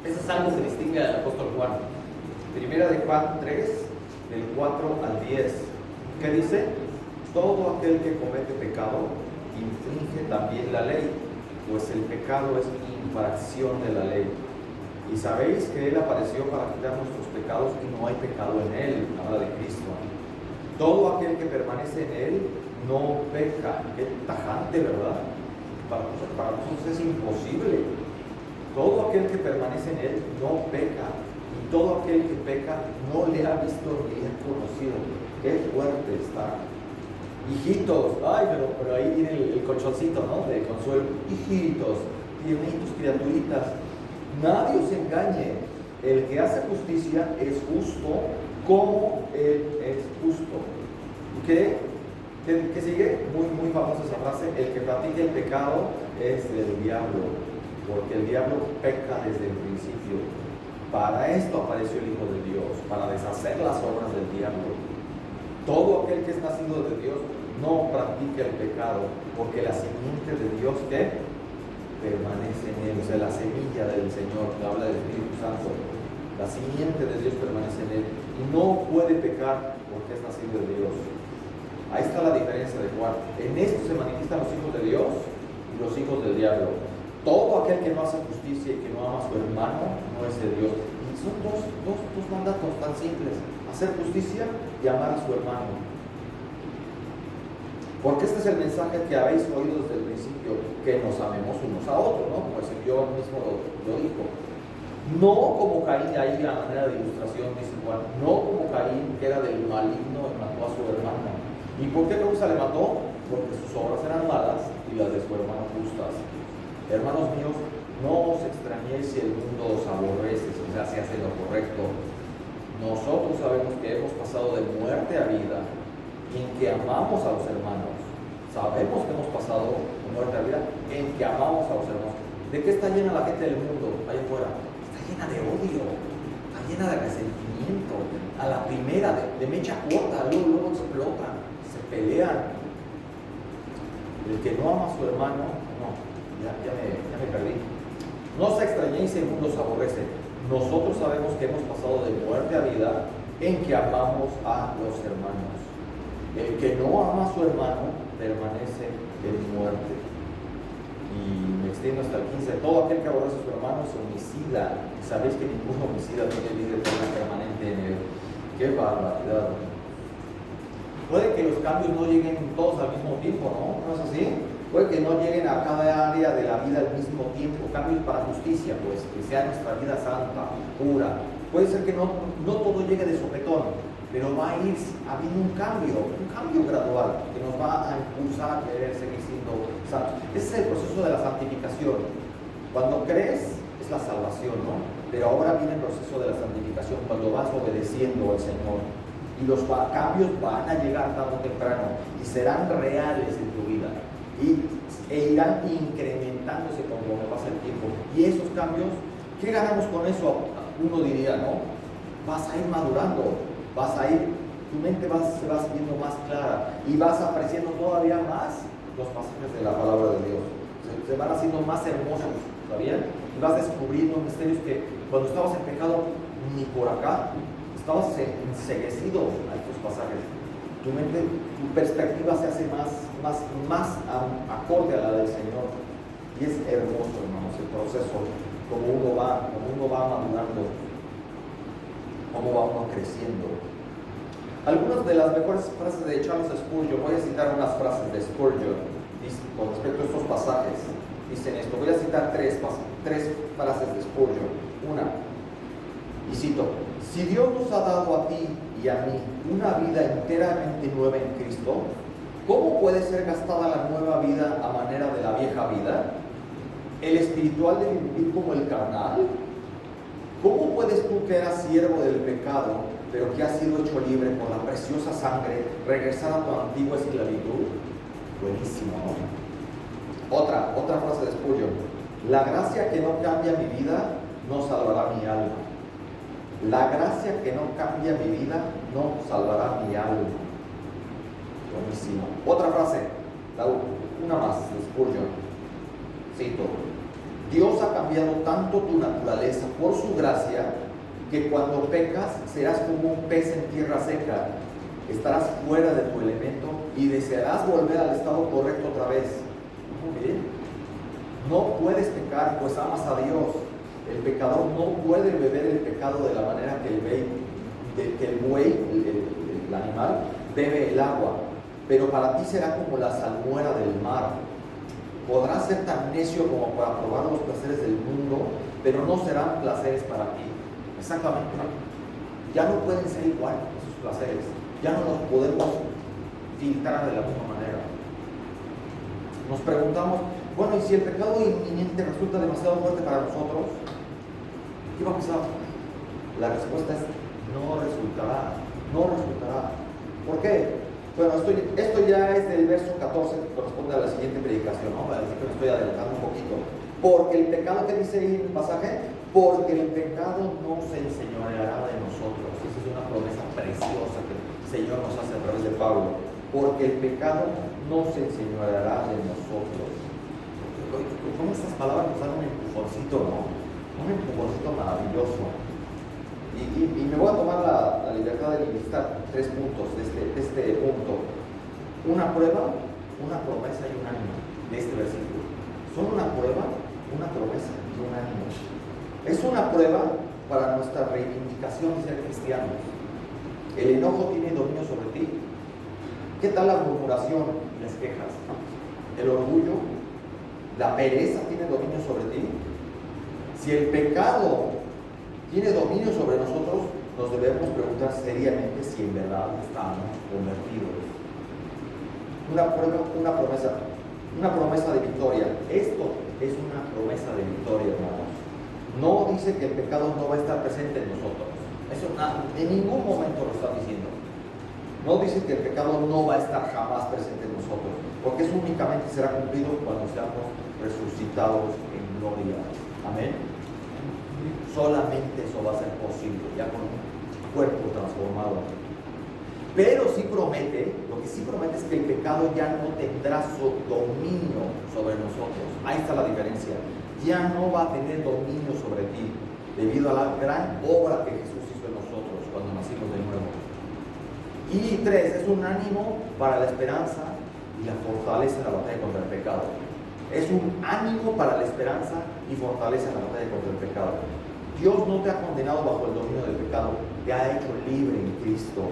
Eso es algo que se distingue del apóstol Juan. 1 de Juan 3, del 4 al 10. ¿Qué dice? Todo aquel que comete pecado infringe también la ley, pues el pecado es infracción de la ley. Y sabéis que Él apareció para quitar nuestros pecados y no hay pecado en Él. Habla de Cristo. Todo aquel que permanece en Él no peca. Qué tajante, ¿verdad? Para nosotros es imposible. Todo aquel que permanece en Él no peca. Y todo aquel que peca no le ha visto ni le ha conocido. Qué fuerte está. Hijitos, ay, pero ahí viene el colchoncito, ¿no? De consuelo. Hijitos, tiernitos, criaturitas, nadie os engañe. El que hace justicia es justo como Él es justo. ¿Y qué? ¿Qué sigue? Muy famosa esa frase: el que practica el pecado es del diablo, porque el diablo peca desde el principio. Para esto apareció el Hijo de Dios, para deshacer las obras del diablo. Todo aquel que es nacido de Dios no practica el pecado, porque la simiente de Dios que permanece en él, o sea, la semilla del Señor, que habla del Espíritu Santo, la simiente de Dios permanece en él y no puede pecar porque es nacido de Dios. Ahí está la diferencia de Juan. En esto se manifiestan los hijos de Dios y los hijos del diablo. Todo aquel que no hace justicia y que no ama a su hermano no es de Dios. Y son dos mandatos tan simples: hacer justicia y amar a su hermano. Porque este es el mensaje que habéis oído desde el principio, que nos amemos unos a otros, ¿no? Como el Señor mismo lo dijo. No como Caín, ahí a manera de ilustración dice Juan, no como Caín, que era del maligno y mató a su hermano. ¿Y por qué causa le mató? Porque sus obras eran malas y las de su hermano justas. Hermanos míos, no os extrañéis si el mundo os aborrece, o sea, si hace lo correcto. Nosotros sabemos que hemos pasado de muerte a vida, en que amamos a los hermanos. Sabemos que hemos pasado de muerte a vida, en que amamos a los hermanos. ¿De qué está llena la gente del mundo allá afuera? Está llena de odio, está llena de resentimiento. A la primera, de mecha corta, luego explotan, se pelean. El que no ama a su hermano, no, ya me perdí. No os extrañéis si el mundo os aborrece. Nosotros sabemos que hemos pasado de muerte a vida, en que amamos a los hermanos. El que no ama a su hermano permanece en muerte. Y me extiendo hasta el 15. Todo aquel que aborrece a su hermano es homicida. Sabéis que ningún homicida tiene vida eterna permanente en él. ¡Qué barbaridad! Puede que los cambios no lleguen todos al mismo tiempo, ¿no? ¿No es así? Puede que no lleguen a cada área de la vida al mismo tiempo. Cambios para justicia, pues, que sea nuestra vida santa, pura. Puede ser que no todo llegue de sopetón, pero va a ir habiendo un cambio gradual que nos va a impulsar a querer seguir siendo santos. Ese es el proceso de la santificación. Cuando crees es la salvación, ¿no? Pero ahora viene el proceso de la santificación cuando vas obedeciendo al Señor. Y los cambios van a llegar tarde o temprano y serán reales en tu vida e irán incrementándose conforme pasa el tiempo. Y esos cambios, ¿qué ganamos con eso? Uno diría, ¿no? Vas a ir madurando. Tu mente se va haciendo más clara y vas apreciando todavía más los pasajes de la palabra de Dios. Se van haciendo más hermosos, ¿sabían? Y vas descubriendo misterios que cuando estabas en pecado, ni por acá, estabas enceguecido a estos pasajes. Tu mente, tu perspectiva se hace más acorde a la del Señor. Y es hermoso, hermanos, el proceso, como uno va madurando, cómo va uno creciendo. Algunas de las mejores frases de Charles Spurgeon, voy a citar unas frases de Spurgeon con respecto a estos pasajes. Dicen esto, voy a citar tres frases de Spurgeon. Una, y cito: si Dios nos ha dado a ti y a mí una vida enteramente nueva en Cristo, ¿cómo puede ser gastada la nueva vida a manera de la vieja vida? ¿El espiritual debe vivir como el carnal? ¿Cómo puedes tú, que eras siervo del pecado, pero que has sido hecho libre por la preciosa sangre, regresar a tu antigua esclavitud? Buenísimo, ¿no? Otra frase de Spurgeon: la gracia que no cambia mi vida no salvará mi alma. La gracia que no cambia mi vida no salvará mi alma. Buenísimo. Otra frase, una más de Spurgeon. Cito: Dios ha cambiado tanto tu naturaleza por su gracia que cuando pecas serás como un pez en tierra seca. Estarás fuera de tu elemento y desearás volver al estado correcto otra vez. Muy bien. No puedes pecar, pues amas a Dios. El pecador no puede beber el pecado de la manera que el buey, el animal, bebe el agua. Pero para ti será como la salmuera del mar. Podrás ser tan necio como para probar los placeres del mundo, pero no serán placeres para ti. Exactamente. Ya no pueden ser igual esos placeres. Ya no los podemos filtrar de la misma manera. Nos preguntamos, bueno, ¿y si el pecado inminente resulta demasiado fuerte para nosotros? ¿Qué va a pasar? La respuesta es: no resultará. ¿Por qué? Bueno, esto ya es del verso 14 que corresponde a la siguiente predicación, ¿no? Así que me estoy adelantando un poquito. Porque el pecado, que dice ahí en el pasaje, porque el pecado no se enseñoreará de nosotros. Esa es una promesa preciosa que el Señor nos hace a través de Pablo. Porque el pecado no se enseñoreará de nosotros. Como estas palabras nos dan un empujoncito, ¿no? Un empujoncito maravilloso. Y me voy a tomar la libertad de listar 3 puntos de este punto. Una prueba, una promesa y un ánimo de este versículo. Son una prueba, una promesa y un ánimo. Es una prueba para nuestra reivindicación de ser cristianos. El enojo tiene dominio sobre ti. ¿Qué tal la murmuración y las quejas? El orgullo, la pereza tiene dominio sobre ti. Si el pecado tiene dominio sobre nosotros, nos debemos preguntar seriamente si en verdad estamos convertidos. Una prueba, una promesa de victoria. Esto es una promesa de victoria, hermanos. No dice que el pecado no va a estar presente en nosotros. Eso en ningún momento lo está diciendo. No dice que el pecado no va a estar jamás presente en nosotros, porque eso únicamente será cumplido cuando seamos resucitados en gloria. Amén. Solamente eso va a ser posible, ya con un cuerpo transformado. Pero sí promete, lo que sí promete es que el pecado ya no tendrá su dominio sobre nosotros. Ahí está la diferencia. Ya no va a tener dominio sobre ti, debido a la gran obra que Jesús hizo en nosotros cuando nacimos de nuevo. Y 3, es un ánimo para la esperanza y la fortaleza en la batalla contra el pecado. Es un ánimo para la esperanza y fortaleza en la batalla contra el pecado. Dios no te ha condenado bajo el dominio del pecado, te ha hecho libre en Cristo.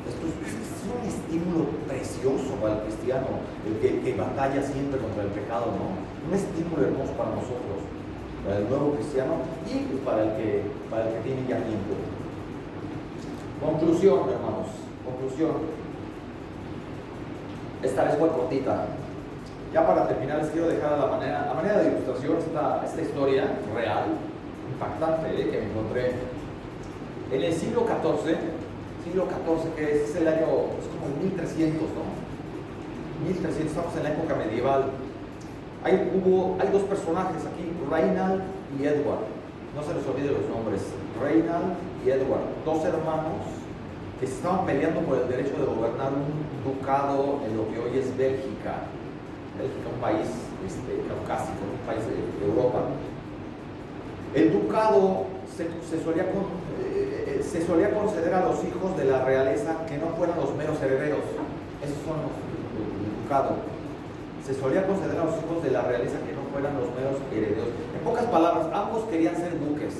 Esto es un estímulo precioso para el cristiano, el que batalla siempre contra el pecado, ¿no? Un estímulo hermoso para nosotros, para el nuevo cristiano y para el que tiene ya tiempo. Conclusión, hermanos, conclusión. Esta vez fue cortita. Ya para terminar les quiero dejar a manera de ilustración esta historia real, impactante, que me encontré en el siglo XIV, que es el año, es como el 1300, ¿no? 1300, estamos en la época medieval. Hay 2 personajes aquí, Reinald y Edward. No se les olvide los nombres. Reinald y Edward, 2 hermanos que se estaban peleando por el derecho de gobernar un ducado en lo que hoy es Bélgica. Bélgica, un país caucásico, un país de Europa. El ducado se solía conceder a los hijos de la realeza que no fueran los meros herederos. Esos son el ducado. Se solía conceder a los hijos de la realeza que no fueran los meros herederos. En pocas palabras, ambos querían ser duques.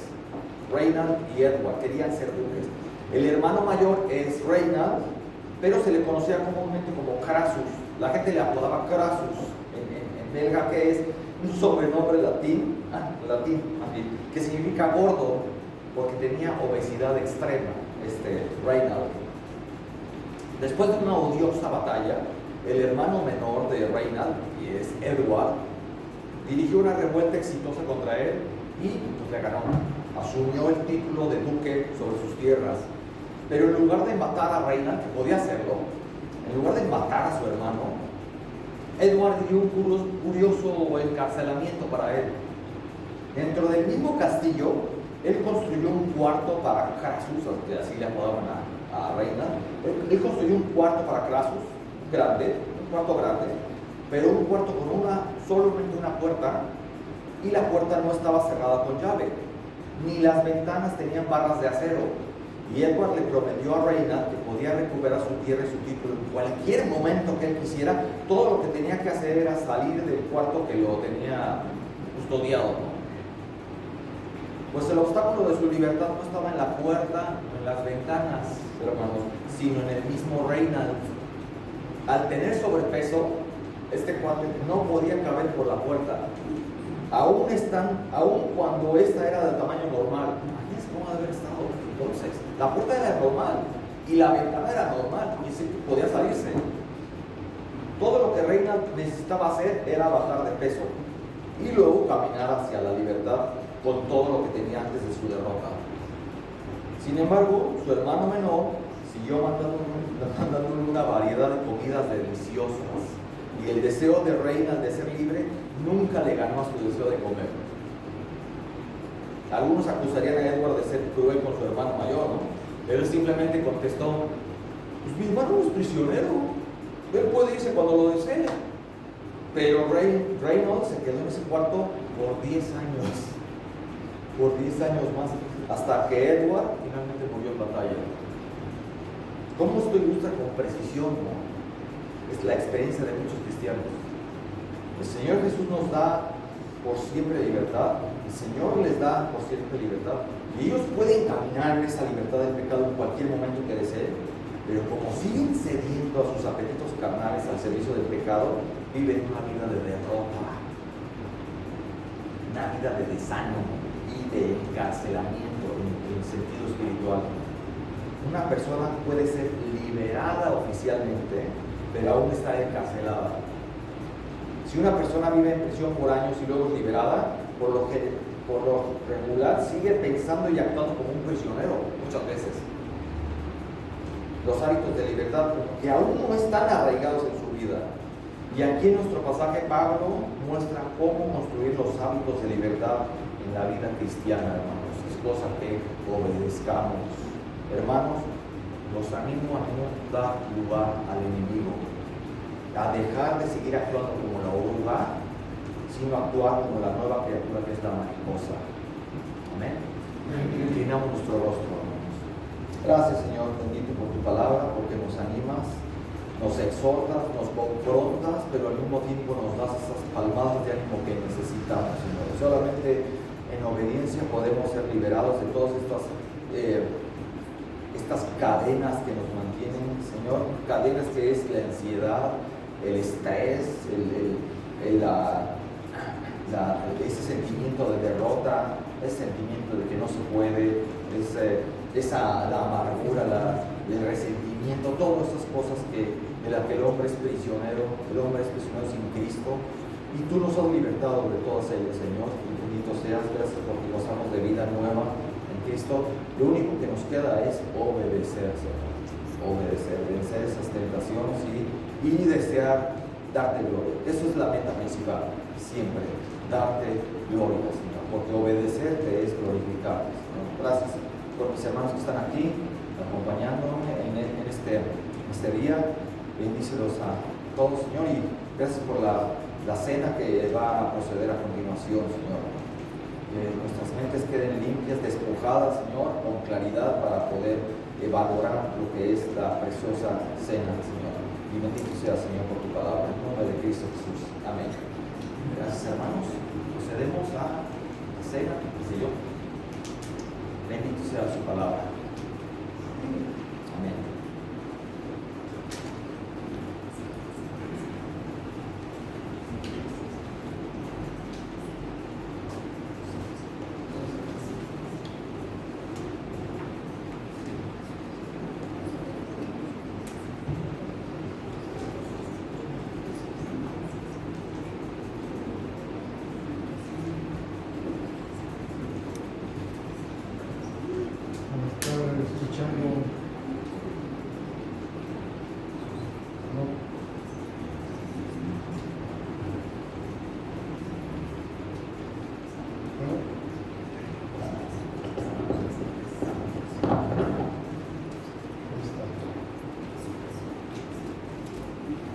Reinald y Edward querían ser duques. El hermano mayor es Reinald, pero se le conocía comúnmente como Crassus. La gente le apodaba Crassus en belga, que es un sobrenombre latín, que significa gordo, porque tenía obesidad extrema, Reinald. Después de una odiosa batalla, el hermano menor de Reinald, que es Edward, dirigió una revuelta exitosa contra él y pues le ganó. Asumió el título de duque sobre sus tierras. Pero en lugar de matar a Reinald, que podía hacerlo, en lugar de matar a su hermano, Edward dio un curioso encarcelamiento para él. Dentro del mismo castillo, él construyó un cuarto para Crassus, que así le apodaban a Reinald. Él construyó un cuarto para Crassus, un cuarto grande, pero un cuarto con solamente una puerta, y la puerta no estaba cerrada con llave, ni las ventanas tenían barras de acero. Y Edward le prometió a Reinald que podía recuperar su tierra y su título en cualquier momento que él quisiera. Todo lo que tenía que hacer era salir del cuarto que lo tenía custodiado, ¿no? Pues el obstáculo de su libertad no estaba en la puerta, en las ventanas, hermanos, sino en el mismo Reinald. Al tener sobrepeso, este cuate no podía caber por la puerta, aún cuando esta era de tamaño normal. Imagínense cómo debe haber estado entonces. La puerta era normal y la ventana era normal y sí podía salirse. Todo lo que Reinald necesitaba hacer era bajar de peso y luego caminar hacia la libertad con todo lo que tenía antes de su derrota. Sin embargo, su hermano menor siguió mandándole una variedad de comidas deliciosas. Y el deseo de reina, de ser libre, nunca le ganó a su deseo de comer. Algunos acusarían a Edward de ser cruel con su hermano mayor, ¿no? Pero él simplemente contestó: pues mi hermano es prisionero, él puede irse cuando lo desee. Pero Reynolds se quedó en ese cuarto por 10 años. Por 10 años más, hasta que Edward finalmente murió en batalla. ¿Cómo esto ilustra con precisión, no? Es la experiencia de muchos cristianos. El Señor Jesús nos da por siempre libertad, el Señor les da por siempre libertad, y ellos pueden caminar en esa libertad del pecado en cualquier momento que deseen, pero como siguen cediendo a sus apetitos carnales al servicio del pecado, viven una vida de derrota, una vida de desánimo y de encarcelamiento en sentido espiritual. Una persona puede ser liberada oficialmente, pero aún está encarcelada. Si una persona vive en prisión por años y luego es liberada, por lo regular sigue pensando y actuando como un prisionero muchas veces. Los hábitos de libertad que aún no están arraigados en su vida. Y aquí en nuestro pasaje Pablo muestra cómo construir los hábitos de libertad en la vida cristiana, hermanos. Es cosa que obedezcamos. Hermanos, los animo a no dar lugar al enemigo, a dejar de seguir actuando como la oruga, sino actuar como la nueva criatura que es la mariposa. Amén. Inclinamos nuestro rostro, hermanos. Gracias, Señor, bendito por tu palabra, porque nos animas, nos exhortas, nos confrontas, pero al mismo tiempo nos das esas palmadas de ánimo que necesitamos, Señor. Solamente en obediencia podemos ser liberados de todas estas cadenas que nos mantienen, Señor, cadenas que es la ansiedad, el estrés, ese sentimiento de derrota, ese sentimiento de que no se puede, la amargura, el resentimiento, todas esas cosas de las que el hombre es prisionero sin Cristo, y tú nos has libertado de todas ellas, Señor, y bendito seas, gracias porque gozamos de vida nueva en Cristo. Lo único que nos queda es obedecer, Señor, vencer esas tentaciones y desear darte gloria. Eso es la meta principal, siempre, darte gloria, Señor, porque obedecerte es glorificarte, Señor. Gracias por mis hermanos que están aquí, acompañándome en este día. Bendícelos a todos, Señor, y gracias por la cena que va a proceder a continuación, Señor. Que nuestras mentes queden limpias, despojadas, Señor, con claridad para poder valorar lo que es la preciosa cena, Señor. Y bendito sea, Señor, por tu palabra, en nombre de Cristo Jesús. Amén. Gracias, hermanos. Procedemos a la cena, dice yo. Bendito sea su palabra. Amén.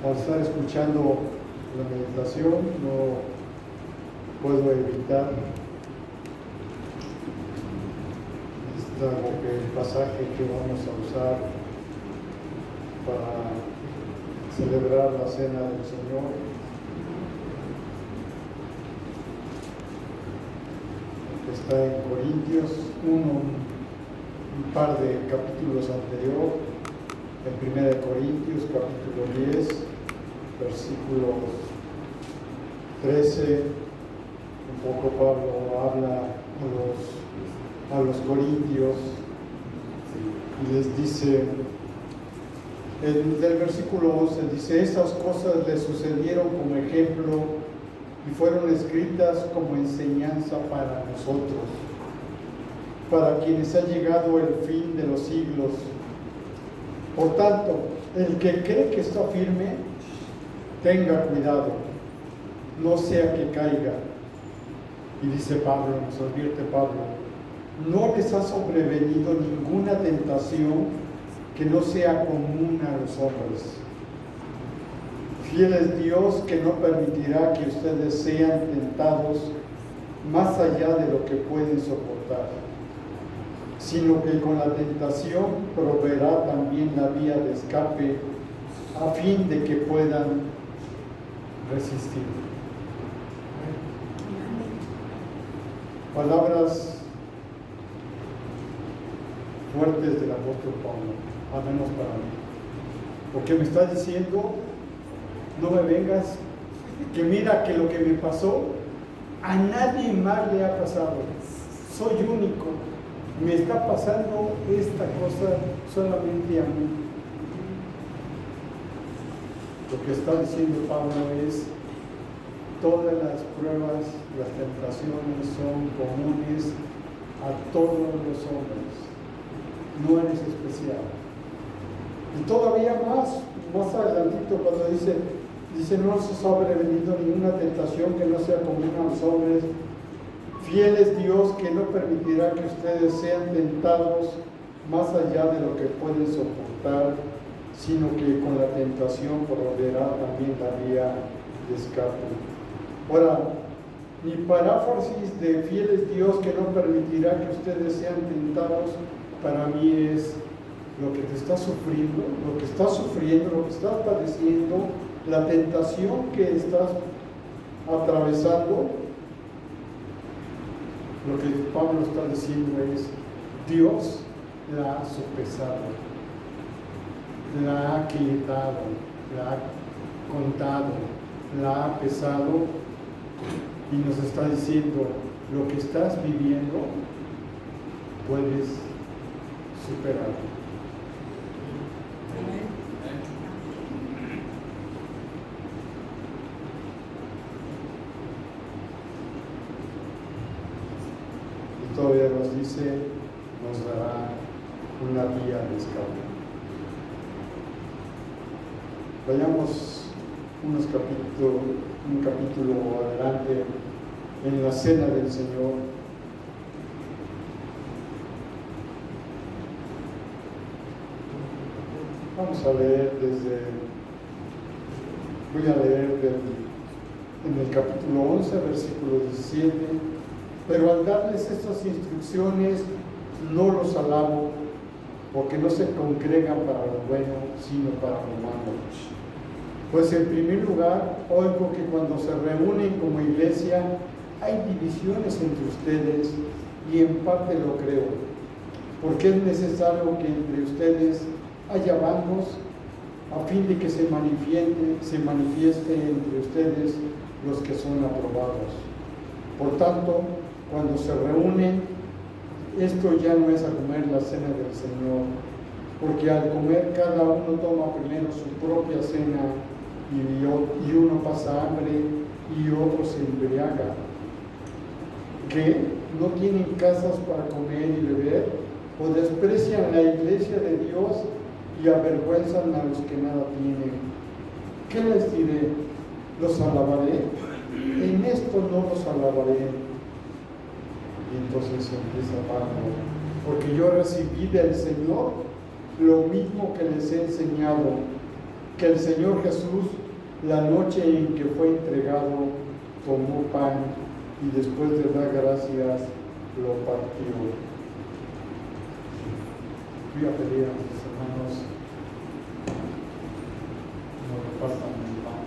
Al estar escuchando la meditación, no puedo evitar el pasaje que vamos a usar para celebrar la cena del Señor. Está en Corintios 1, un par de capítulos anterior, en 1 Corintios capítulo 10, versículos 13, un poco Pablo habla a los corintios y les dice, del versículo 11, dice: estas cosas le sucedieron como ejemplo y fueron escritas como enseñanza para nosotros, para quienes ha llegado el fin de los siglos. Por tanto, el que cree que está firme, tenga cuidado, no sea que caiga. Y dice Pablo, nos advierte Pablo, no les ha sobrevenido ninguna tentación que no sea común a los hombres. Fiel es Dios que no permitirá que ustedes sean tentados más allá de lo que pueden soportar, sino que con la tentación proveerá también la vía de escape a fin de que puedan resistir. Palabras fuertes del apóstol Pablo, al menos para mí. Porque me está diciendo, no me vengas, que mira que lo que me pasó, a nadie más le ha pasado. Soy único. Me está pasando esta cosa solamente a mí. Lo que está diciendo Pablo es, todas las pruebas, las tentaciones son comunes a todos los hombres. No eres especial. Y todavía más adelantito cuando dice, no os ha sobrevenido ninguna tentación que no sea común a los hombres. Fiel es Dios que no permitirá que ustedes sean tentados más allá de lo que pueden soportar, sino que con la tentación proveerá también la vía de escape. Ahora, mi paráfrasis de fiel es Dios que no permitirá que ustedes sean tentados, para mí es lo que te está sufriendo, lo que estás padeciendo, la tentación que estás atravesando. Lo que Pablo está diciendo es, Dios la ha sopesado, la ha quietado, la ha contado, la ha pesado y nos está diciendo, lo que estás viviendo puedes superarlo. Y todavía nos dice, nos dará una vía de escape. Vayamos un capítulo adelante en la cena del Señor. Vamos a leer voy a leer en el capítulo 11, versículo 17, pero al darles estas instrucciones no los alabo, porque no se congregan para lo bueno, sino para lo malo. Pues en primer lugar, oigo que cuando se reúnen como iglesia, hay divisiones entre ustedes, y en parte lo creo, porque es necesario que entre ustedes haya bandos, a fin de que se manifieste entre ustedes los que son aprobados. Por tanto, cuando se reúnen, esto ya no es a comer la cena del Señor, porque al comer cada uno toma primero su propia cena, y uno pasa hambre y otro se embriaga. ¿Qué? ¿No tienen casas para comer y beber? ¿O desprecian la iglesia de Dios y avergüenzan a los que nada tienen? ¿Qué les diré? ¿Los alabaré? En esto no los alabaré. Y entonces empieza Pablo, porque yo recibí del Señor lo mismo que les he enseñado, que el Señor Jesús, la noche en que fue entregado, tomó pan y después de dar gracias, lo partió. Voy a pedir a mis hermanos que nos repartan el pan.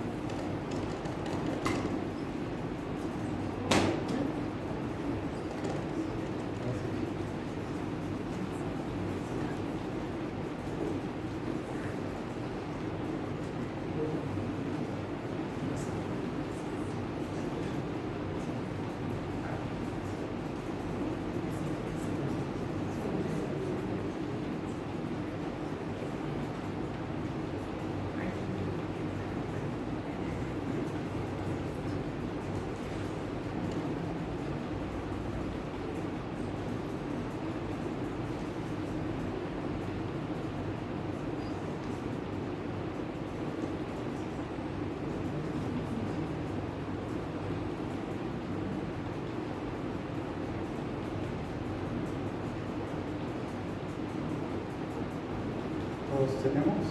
¿Todos tenemos?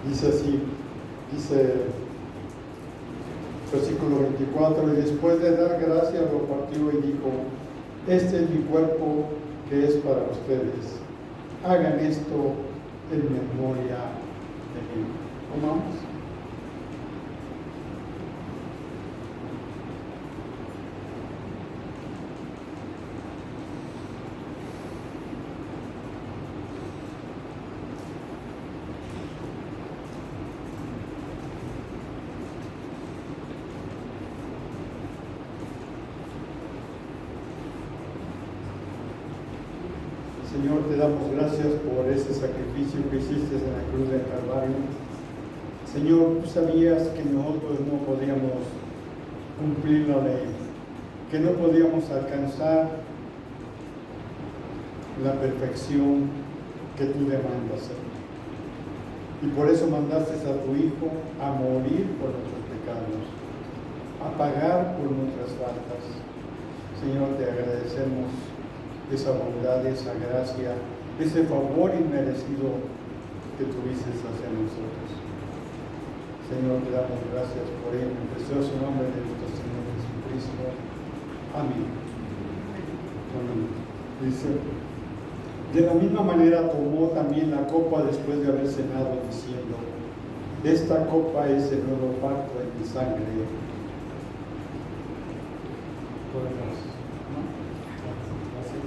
Dice así, dice versículo 24, y después de dar gracias lo partió y dijo, este es mi cuerpo que es para ustedes, hagan esto en memoria de mí. ¿Comamos? Señor, te damos gracias por ese sacrificio que hiciste en la cruz del Calvario. Señor, tú sabías que nosotros no podíamos cumplir la ley, que no podíamos alcanzar la perfección que tú demandas, Señor. Y por eso mandaste a tu Hijo a morir por nuestros pecados, a pagar por nuestras faltas. Señor, te agradecemos esa bondad, esa gracia, ese favor inmerecido que tuviste hacia nosotros. Señor, te damos gracias por ello, en el precioso nombre de nuestro Señor Jesucristo. Amén. Amén. Dice, de la misma manera tomó también la copa después de haber cenado, diciendo, esta copa es el nuevo pacto en mi sangre. Podemos, ¿no? Así.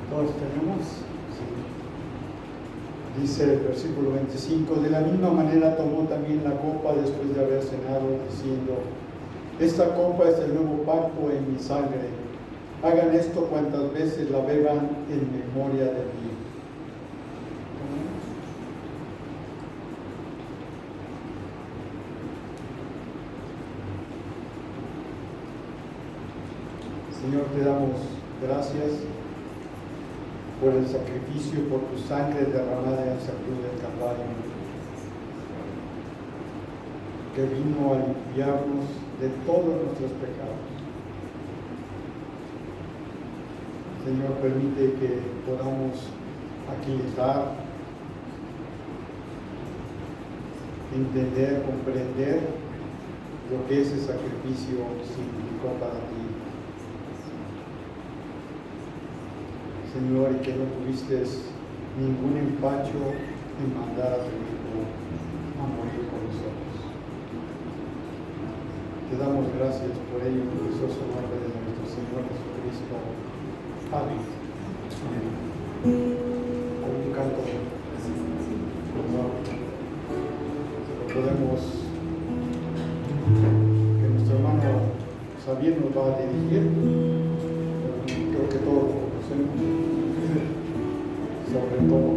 ¿Todos tenemos? Sí. Dice el versículo 25, de la misma manera tomó también la copa después de haber cenado, diciendo, esta copa es el nuevo pacto en mi sangre. Hagan esto cuantas veces la beban en memoria de mí. Señor, te damos gracias por el sacrificio, por tu sangre derramada en esa cruz del Calvario, que vino a limpiarnos de todos nuestros pecados. Señor, permite que podamos aquí estar, entender, comprender lo que ese sacrificio significó para ti. Señor, y que no tuviste ningún empacho en mandar a tu Hijo a morir por nosotros. Te damos gracias por ello en el precioso nombre de nuestro Señor Jesucristo. Amén. Amén. Con un canto, podemos, que nuestro hermano Xavier nos va a dirigir, creo que todos lo conocemos, sobre todo.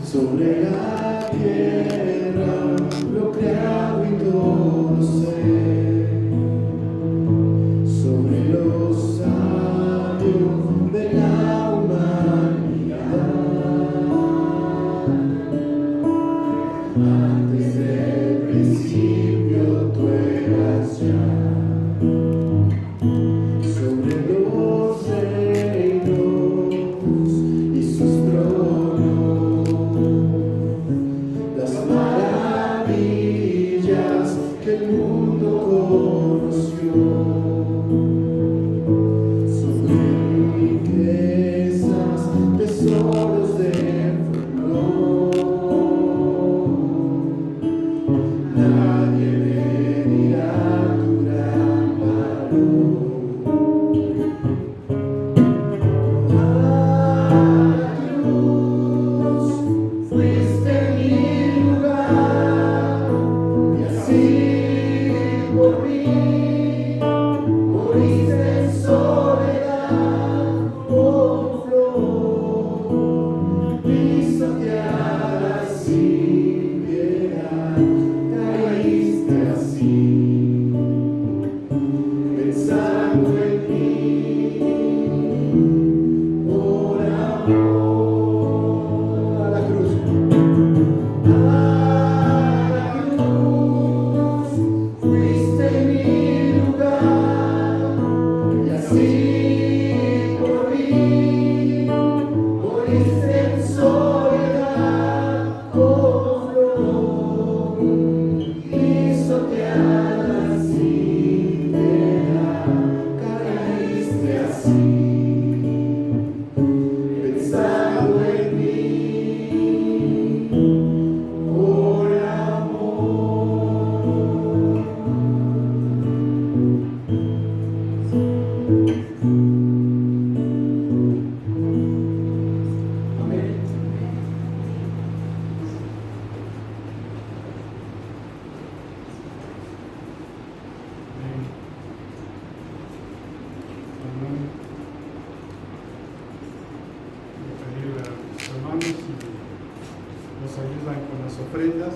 Sobre la tierra lo creado y todo ser, sobre los sabios de la humanidad, antes del principio tú eras poros del fulgor. Nadie medirá tu gran valor. A la cruz fuiste mi lugar y así por mí moriste en soledad como flor pisoteada sin piedad. Caíste así pensando en mí por amor. A la cruz. A la cruz fuiste mi lugar y así por mí moriste en soledad como flor pisoteada sin piedad. Caíste así pensando en mí por amor. Amén. Amén. Voy a pedirle a los hermanos si nos ayudan con las ofrendas.